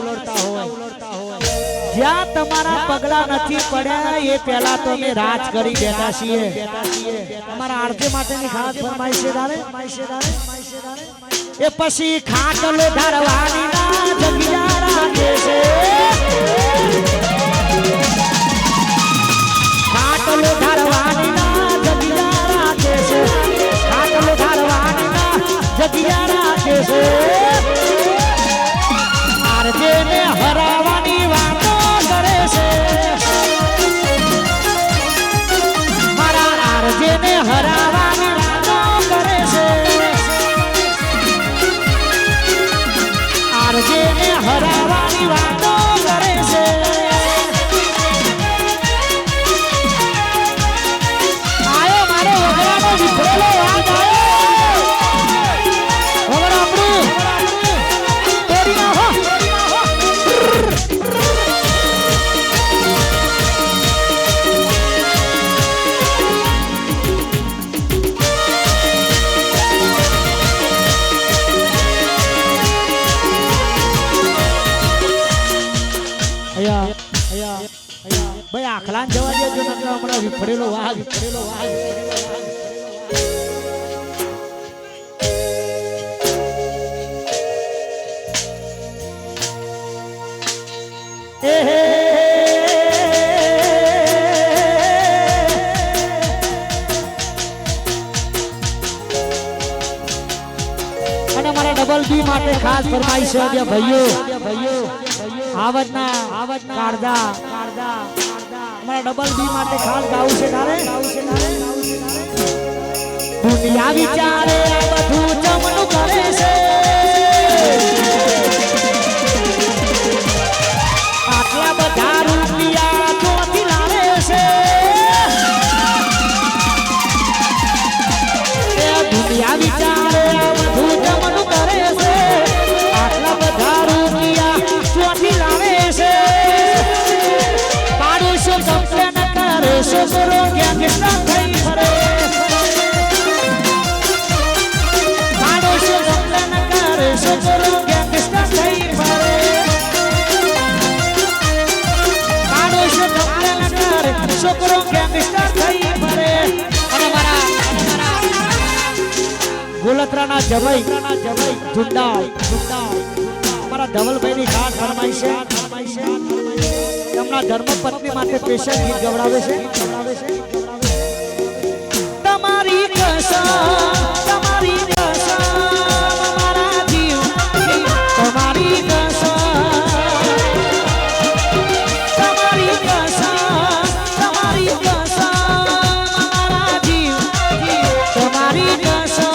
જ્યાં તમારા પગલા નથી પડ્યા એ પહેલા તો અમે રાજ કરી બેઠા છીએ અમારા આરજે માટેની ખાસ ફરમાઈશ છે એ પછી ખાટલો ધારવાની ના જગ્યા રાખે છે ખાટલો ધારવાની ના જગ્યા રાખે છે ખાટલો ધારવાની ના જગ્યા રાખે છે આરજે ને હરાવાની વાતો કરે છે મારા આરજે ને હરાવાની વાતો કરે છે આરજે ને હરાવાની વાતો કરે છે ભાઈ આખલાન જવા દેજો નકર હમણાં વિફરેલો વાઘ અને મારા ડબલ બી માટે ખાસ ફરમાઈશ છે ભાઈઓ આવડના કાળદા મારા ડબલ બી માટે ખાસ ગાવું છે તારે દુનિયા વિચારે બધું ચમનું કરે છે આટલા બધા રૂપિયા ચોથી લાવે છે એ દુનિયા વિચારે બધું ચમનું કરે છે આટલા બધા રૂપિયા ચોથી લાવે છે પાડોશો કમ્પ્લેન કરે છોકરો ક્યાં કેટલા થઈ ફરે પાડોશો કમ્પ્લેન કરે છોકરો ક્યાં કેટલા થઈ ફરે પાડોશો કમ્પ્લેન કરે છોકરો ક્યાં કેટલા થઈ ફરે અને મારા ગોલતરાના જવાઈ ઝુંડા મારા ધવલભાઈની ખાસ ફરમાઈશ છે તેમના ધર્મપત્ની માટે સ્પેશિયલ ગીત ગવડાવે છે તમારી કસમ તમારી કસમ મારા જીવ તમારી કસમ તમારી કસમ તમારી કસમ મારા જીવ તમારી કસમ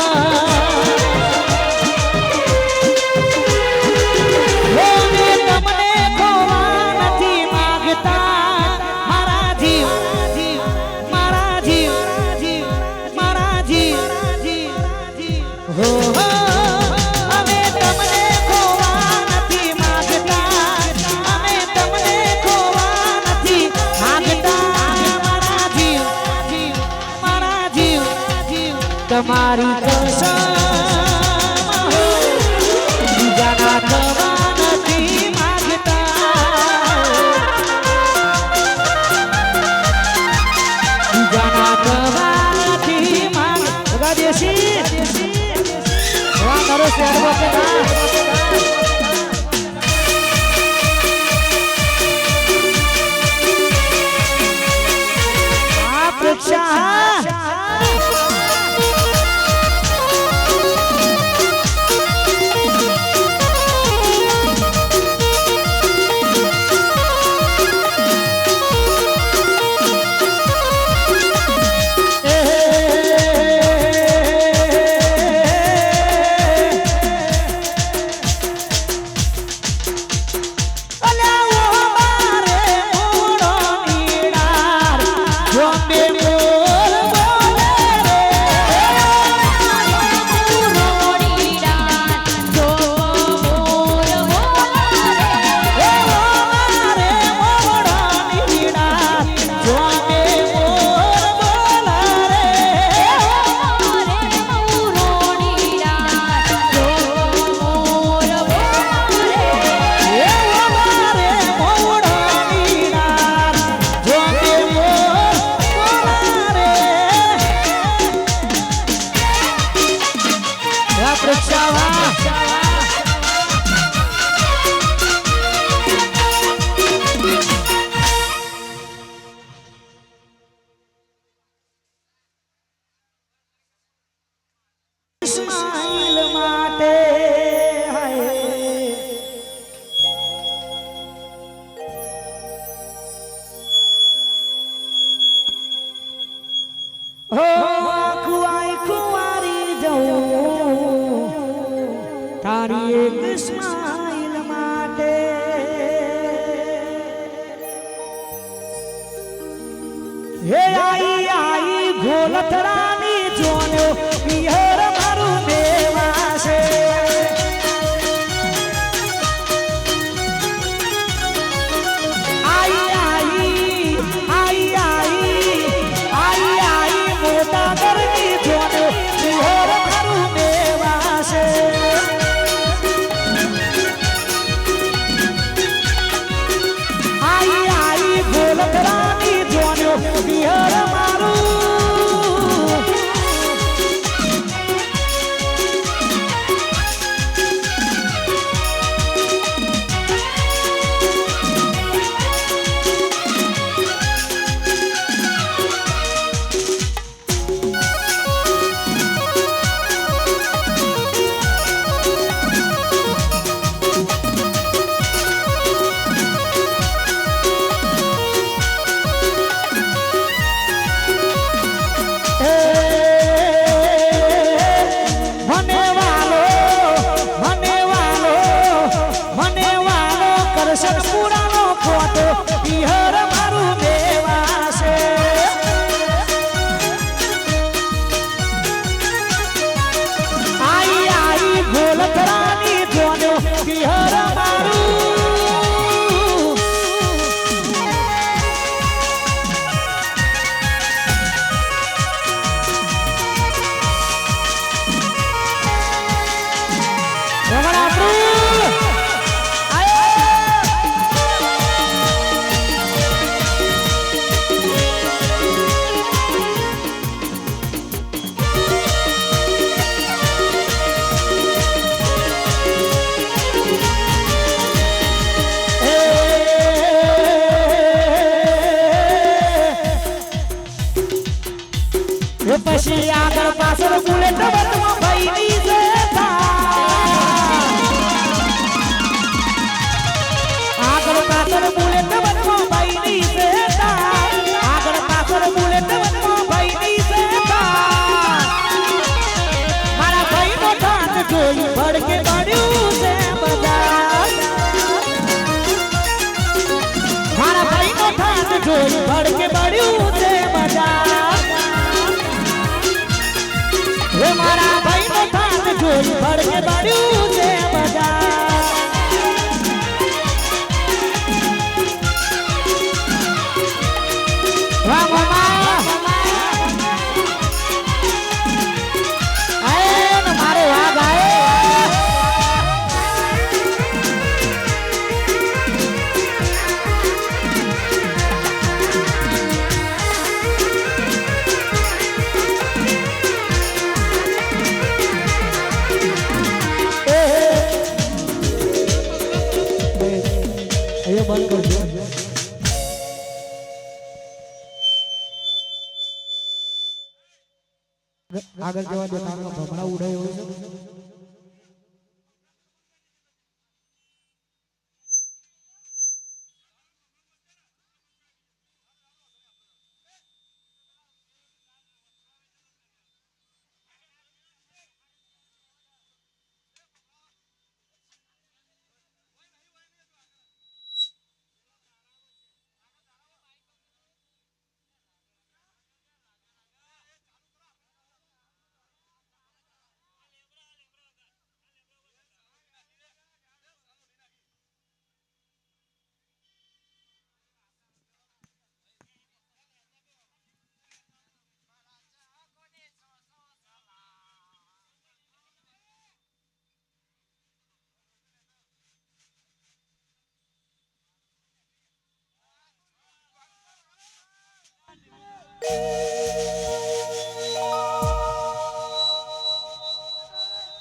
તમારી કસમ બીજાના થવા નથી માંગતા બીજાના થવા નથી માંગતા દેશી વાહ મારો શેર બોલતા તારી એક સ્માઈલ માટે હે આઈ ગોલતરાની જોનો પિયર મારું દેવાશે આઈ મોટા કરની જોનો પિયર મારું દેવાશે ગોલતરાની જોનો પિયર મારું પુરાનો ફોટો પિયર મારું દેવાશે આઈ ગોલતરાની જોનો પિયર મારું પછી આગળ પાછળ બુલેટ બદમાં ભાઈની આગળ પાછળ બુલેટ બદમાં ભાઈની આગળ પાછળ બુલેટ બદમાં ભાઈની મારા ભાઈનો ઠાઠ જોઈ ભડકે પડ્યું છે બધા મારા ભાઈનો ઠાઠ જોઈ ભડકે પડ્યું છે બધા મારા ભાઈનો ઠાઠ જોઈ ભડકે પડ્યું છે બધા વાહ મામા આગળ જવા દો કાકા ભમણા ઉડાય હોય છે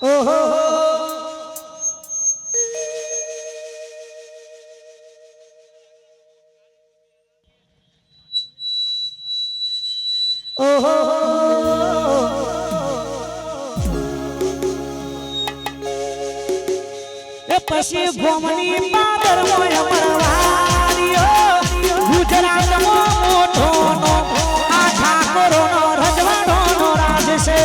ઓહો ઓહો એ પછી ભોમની પાદર મોય પરવારીઓ ગુજરાતમાં મોટો નો આ ઠાકોરનો રજવાડોનો રાજ છે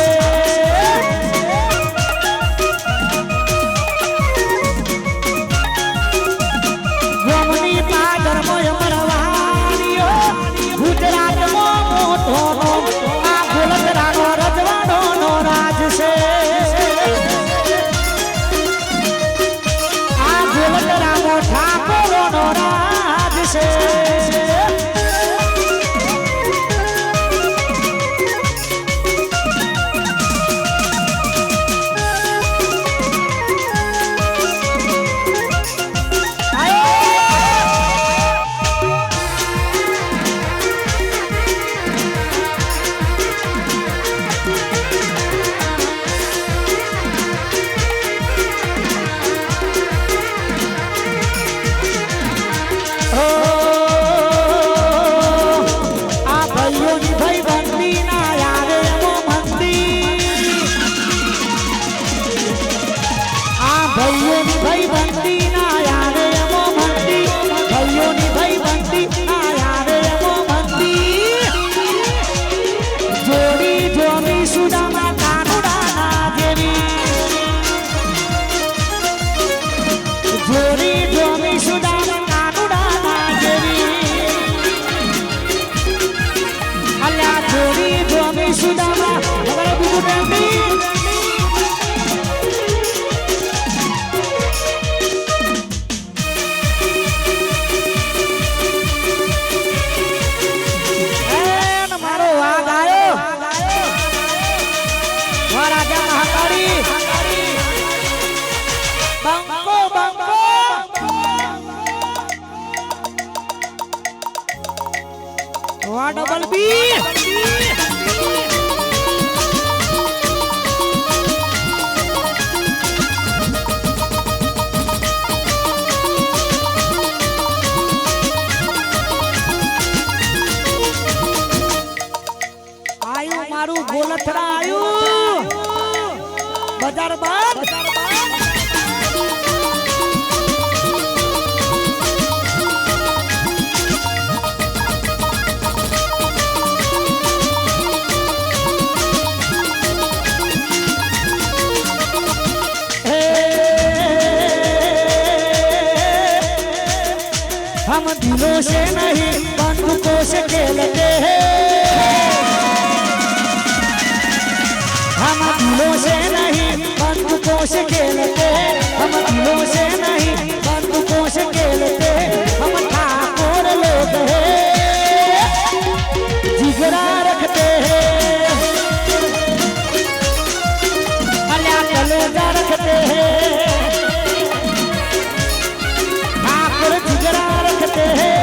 डबल बी आयु मारू गोलथड़ा आयु बाजार बाद हम दिलों से नहीं बंदूकों से खेलते हैं हम दिलों से नहीं बंदूकों से खेलते हम दिलों से नहीं बंदूकों से खेलते हम ठाकुर लोग हैं जिगरा रखते हैं अल्लाह कलेजा रखते हैं ठाकुर जिगरा रखते हैं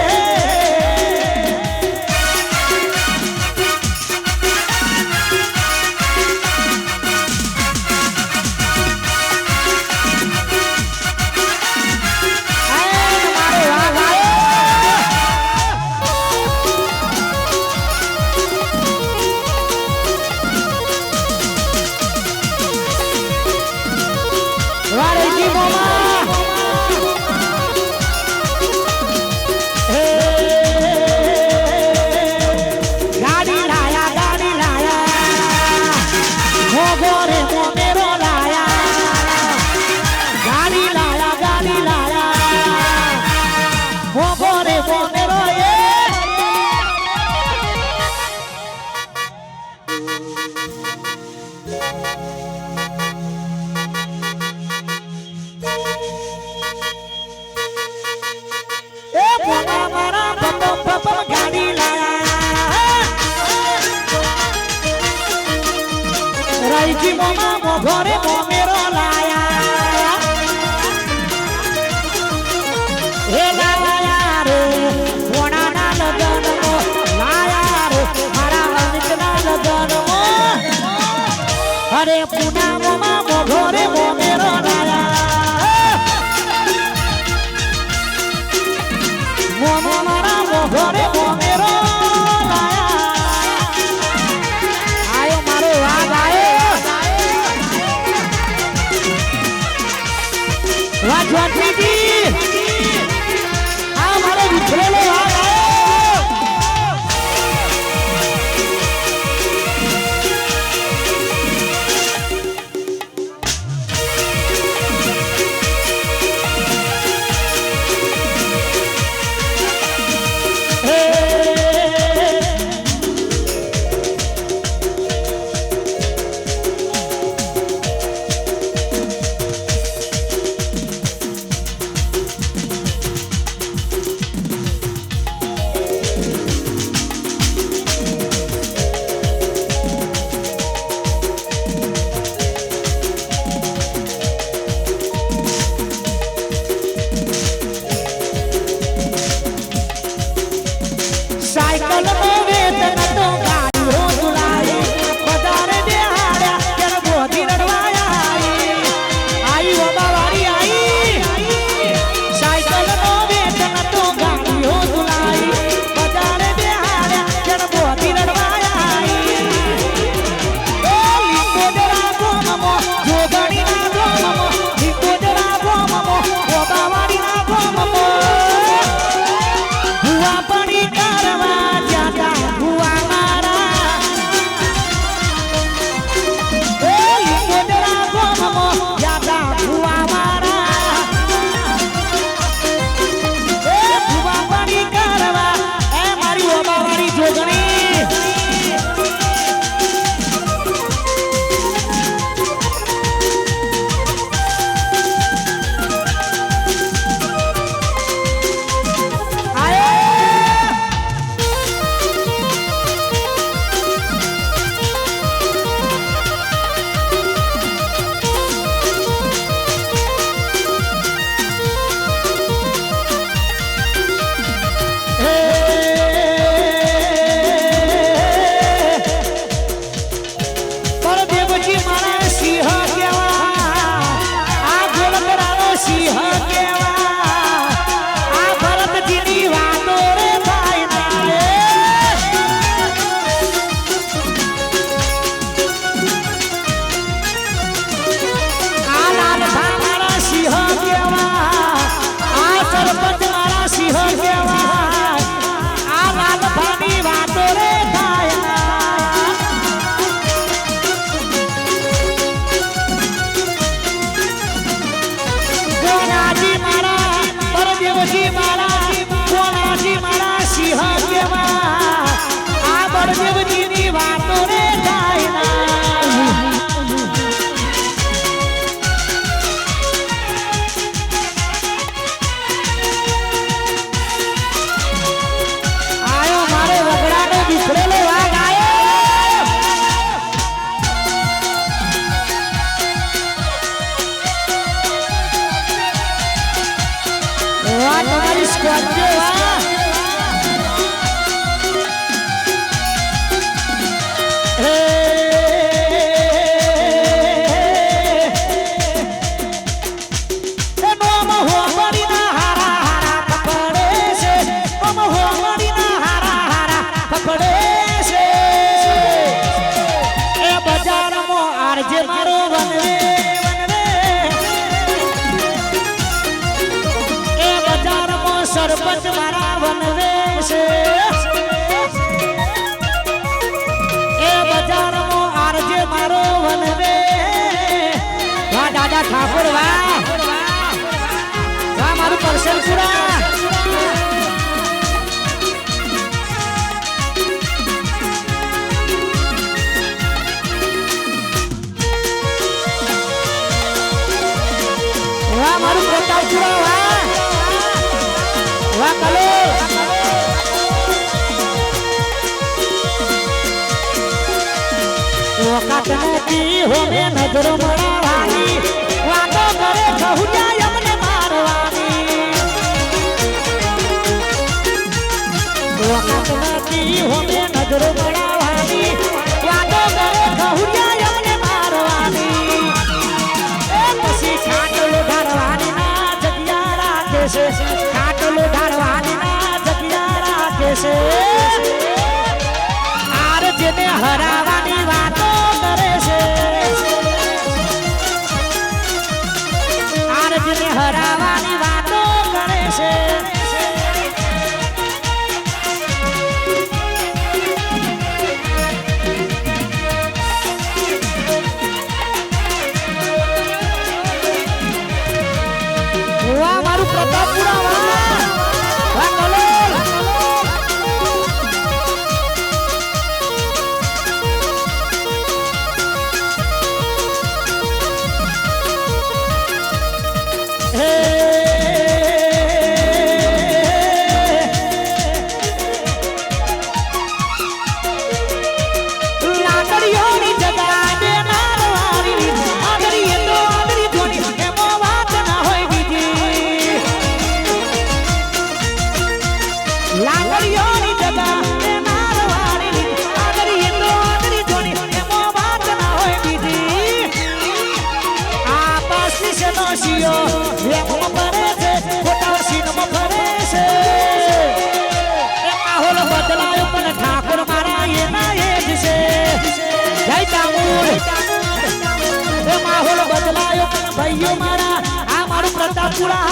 हमारे મોઘોરે મોમેરો લાયા હે લાયા રે કોણાના લગનમો લાયા રે મારા અમિતના લગનમો અરે પૂનામોમાં મોઘોરે મોમેરો લાયા મોમો મારા મોઘોરે મોમેરો हमारे विछड़े साइकिल में वेतन तो गाड़ी हो दुलाई बजारे बिहाड़ा कर मोदी लड़वाया आई वो बावारी आई साइकिल में वेतन तो गाड़ी हो दुलाई बजारे बिहाड़ा कर मोदी लड़वाया ओ लिखो जरा गोममो जोगणी ना गोममो लिखो जरा गोममो वो बावारी ना गोममो हुआ पड़ी सरपंच मारा बनवे से ए बाजार मो आरजे मारो बनवे वाह दादा ठाकुर वाह वाह मारू परसेलपुरा वाह मारू प्रतापपुरा वाह कलो वो काटने की हो में नजर मरा છે આર જેને હરાવાની વાતો કરે છે આર જેને હરાવાની વાતો કરે છે વાહ મારું પ્રતાપપુરા વાહ કલોલ લાકડીઓની જગ્યા બે નારવારી આદરી એ તો આદરી જોની એમો વાત ના હોય બીજી લાકડીઓની જગ્યા બે નારવારી આદરી એ તો આદરી જોની એમો વાત ના હોય બીજી આ પાસી છે નો શિયો વેમો ભરે છે ખોટા સીનમાં ભરે છે એ માહોલ બદલાયો પણ ઠાકોર મારા એના એ જ છે જય ચામુર એ માહોલ બદલાયો પણ ભાઈઓ મારા આ મારું પ્રતાપપુરા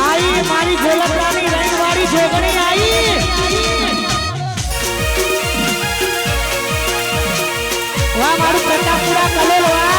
આઈ મારી ગોલકડાની રંગવાળી જોગણી આઈ વાહ મારું પ્રતાપપુરા કલોલ વાહ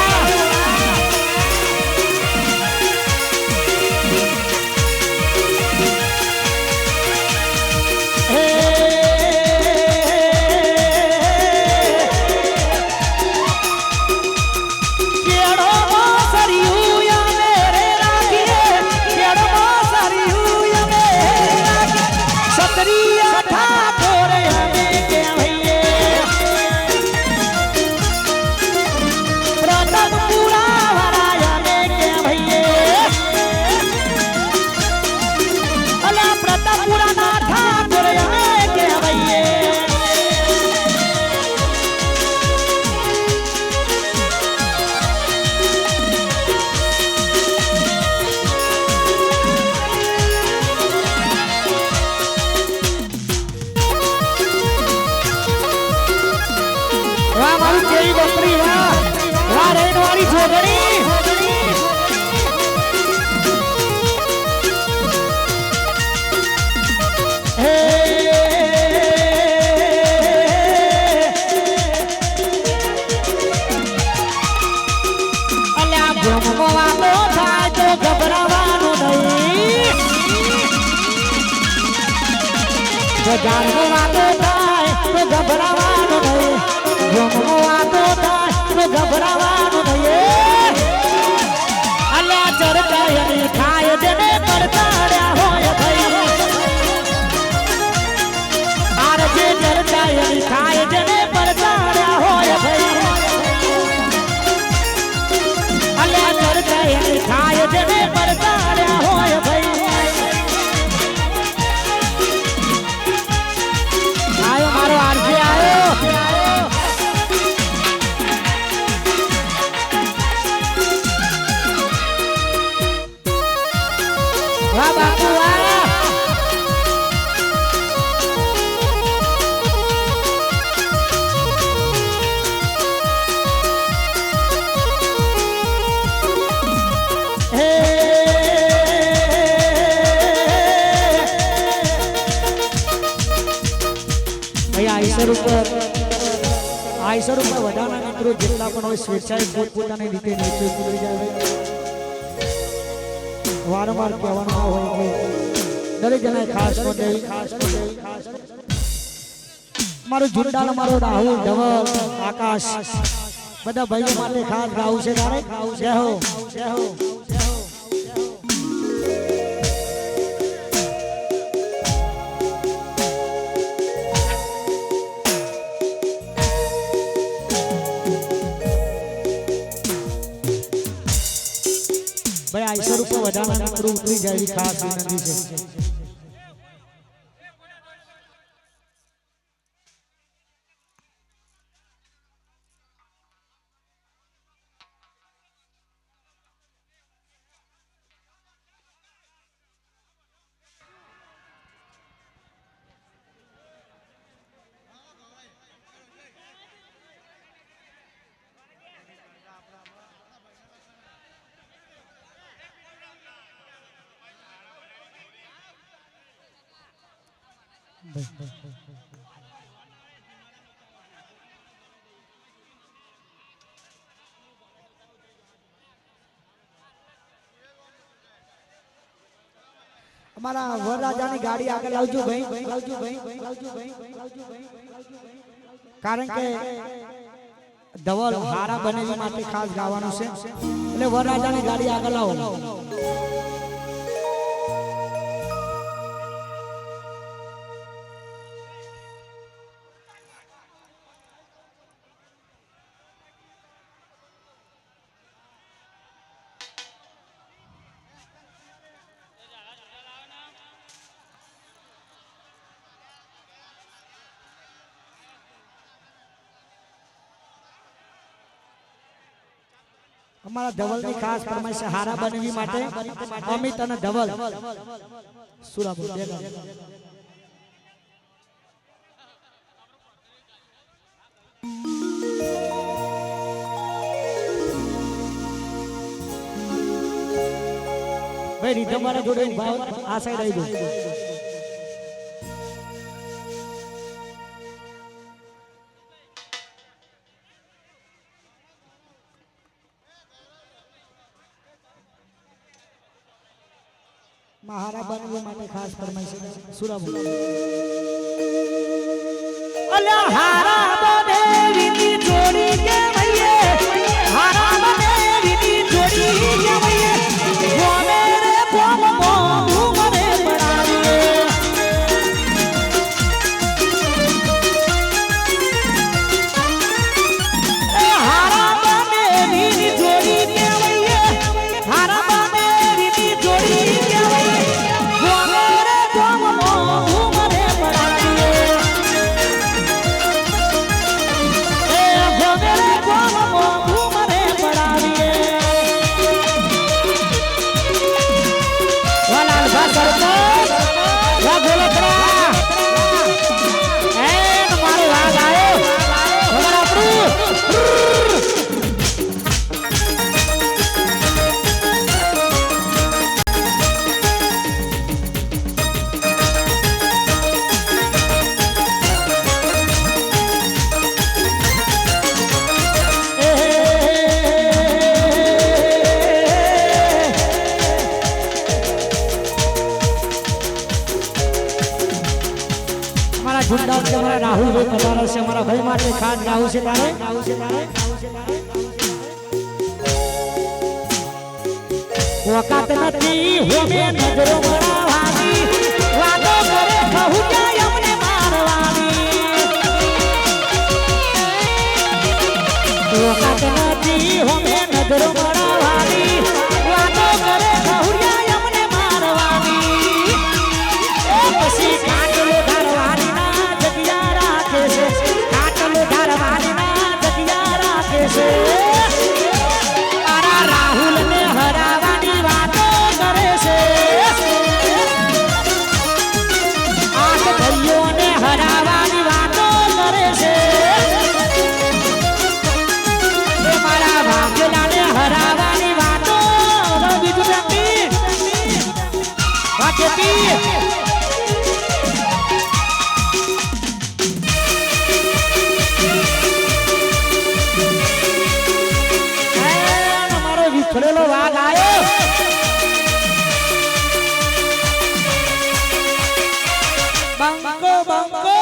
વાહ મારું કેવી બકરી વાહ વાહ રેણવાળી જોગણી હે અલ્યા બ્રહ્મો વાતો થાય તો ગભરાવાનું નહીં જો જાણવો વાતો થાય તો ગભરાવાનું નહીં બ્રહ્મો વાતો થાય તો ગભરાવાનું નહીં અલ્યા ચરતા એની ખાય જેને પડતાડ્યા હોય ભાઈ આર જે ચરતા એની ખાય જેને પડતાડ્યા હોય ભાઈ અલ્યા ચરતા એની ખાય જેને પડતાડ્યા હોય ભાઈ આયો મારો આરજે આયો વાહ બાપુ વાહ હે આઈસર ઉપર વધારાના મિત્રો જેટલા પણ હોય સ્વેચ્છાએ પોતપોતાની રીતે નીચે ઉતરી જાય વારંવાર કહેવાનું ના હોય કે દરેક જણાએ ખાસ માટે મારું ઝુંડાલ મારો રાહુલ ધવલ આકાશ બધા ભાઈઓ માટે ખાસ ગાવું છે તારે જય હો જય હો ભાઈ આઈસર ઉપર વધારાના મિત્રો ઉતરી જાય એવી ખાસ વિનંતી છે અમારા વરરાજાની ગાડી આગળ લાવજો ભાઈ, કારણ કે ધવલ હારા બનેવી માટે ખાસ ગાવાનું છે, એટલે વરરાજાની ગાડી આગળ લાવો. અમારા ધવલની ખાસ ફરમાઈશ છે હારા બનવી માટે અમિત અને ધવલ સુરાપુર ભેગા. ભાઈ રીધમ વાળા જોડે ભાવ આ સાઈડ આવી ગયો. महारा बनवे माटे खास फरमाइश है सुराबू. अल्या हारा बने विनी जोड़ी के भैये, हारा बने विनी जोड़ी के भैये, वो मेरे कोम मरे बनावे. हारा बने विनी जोड़ी के भैये, हारा बने विनी जोड़ी के भैये, वो मेरे कोम मरे बनावे. झुंडा के हमारा राहुल भाई पधारा से हमारा भाई माटे खास राहुल से तारे वक़्त नथी होमे नजरो मरावानी वादो करे कहू क्या हमने मारवानी वक़्त नथी होमे नजरो मरावानी वादो करे कहू क्या हमने मारवानी ए पसी काटलो धरवानी ना जगिया राखे से काटलो धरवानी ना जगिया राखे से तारा राहुल ने हरावानी वातो करे से आठ भाइयों ने हरावानी वातो करे से मारा भाग्यला ने हरावानी वातो बीजू व्यक्ति वाचती खड़ेलो वाघ आयो बंको बंको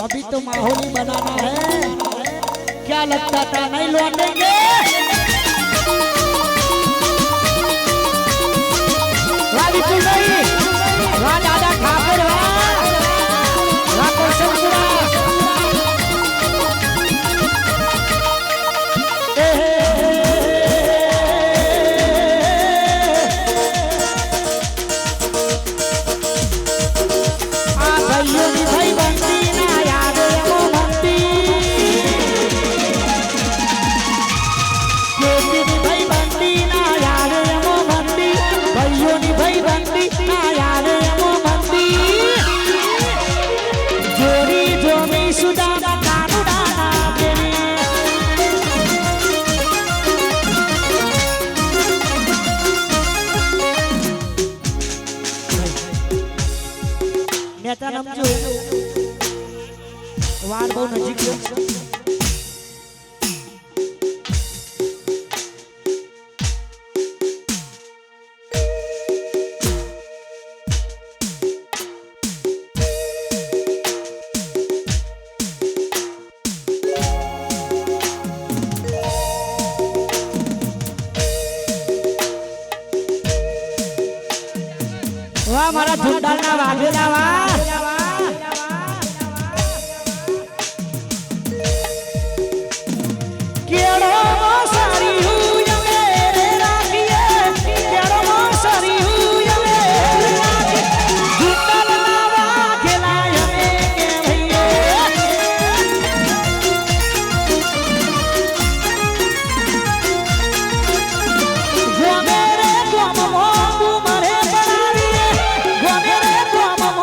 अभी तो माहौल ही बनाना है, क्या लगता था नहीं लौटेंगे वाली तू नहीं वहाँ दादा ठाकुर वहाँ कौशलपुरा भाइयों की भाई बनती भाई बंदी ना याद નેતા નમજો વાર બહુ નજીક છે વાહ મારા ધૂંડાળના વાઘેલા વાહ કેળો સારી હું અમે રાખીએ કેળો સારી હું અમે ધૂંડાળના વાઘેલા અમે કે ભઈએ ગોમે રે ગોમ મોંગું મારે બનાવીએ ગોમે રે ગોમ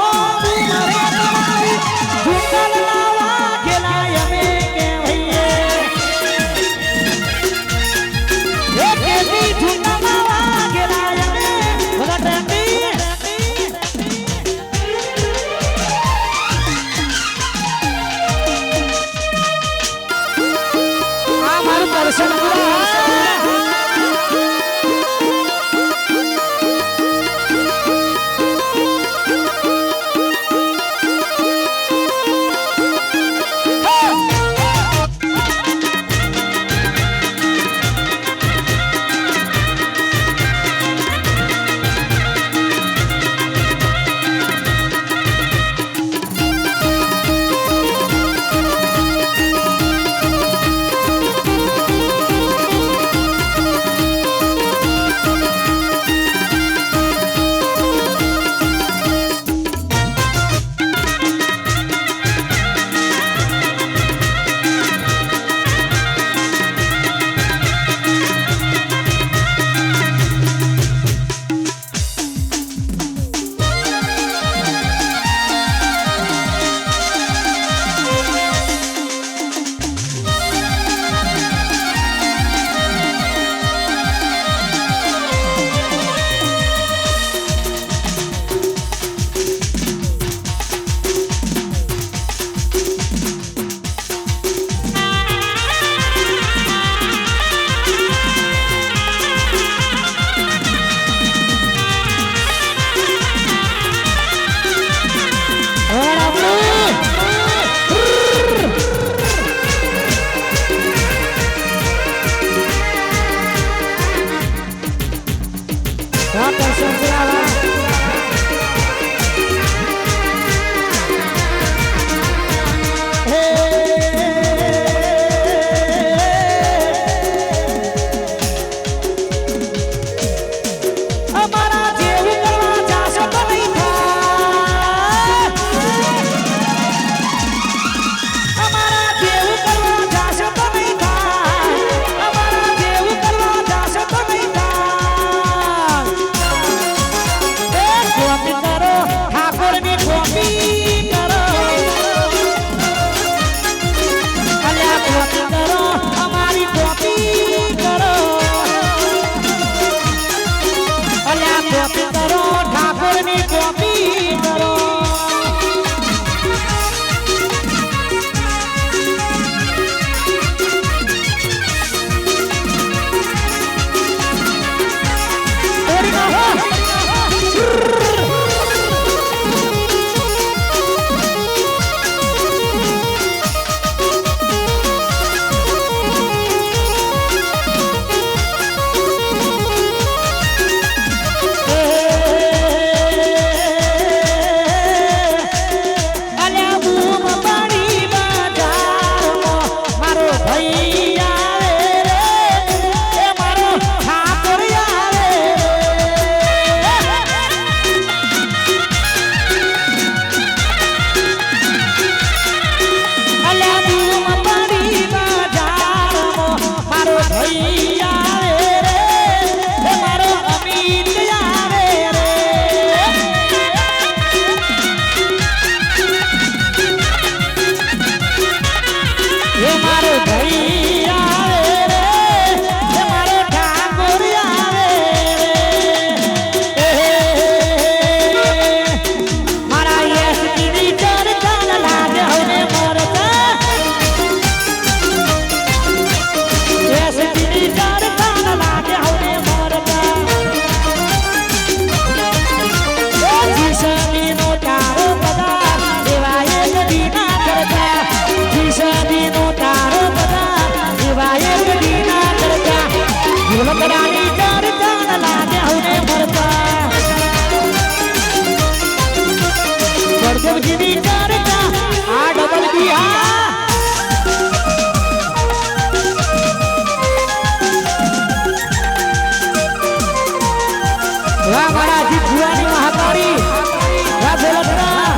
સમજીની ચર્ચા આ ડબલ બિહાર વાહ મારા જી ભુવાની મહાકાળી વાહ બોલતરા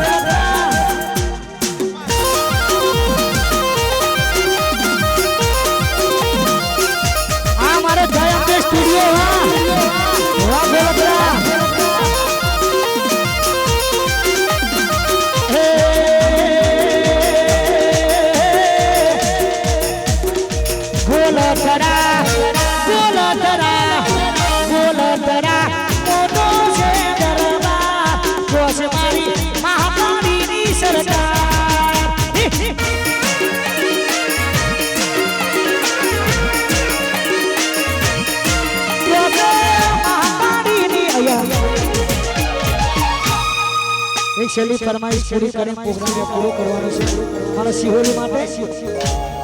આ મારે જય અંબે સ્ટુડિયો વાહ બોલતરા એક છેલ્લી ફરમાઈશ પૂરી કરીને પ્રોગ્રામ પૂરો કરવાનો છે મારા સિહોરી માટે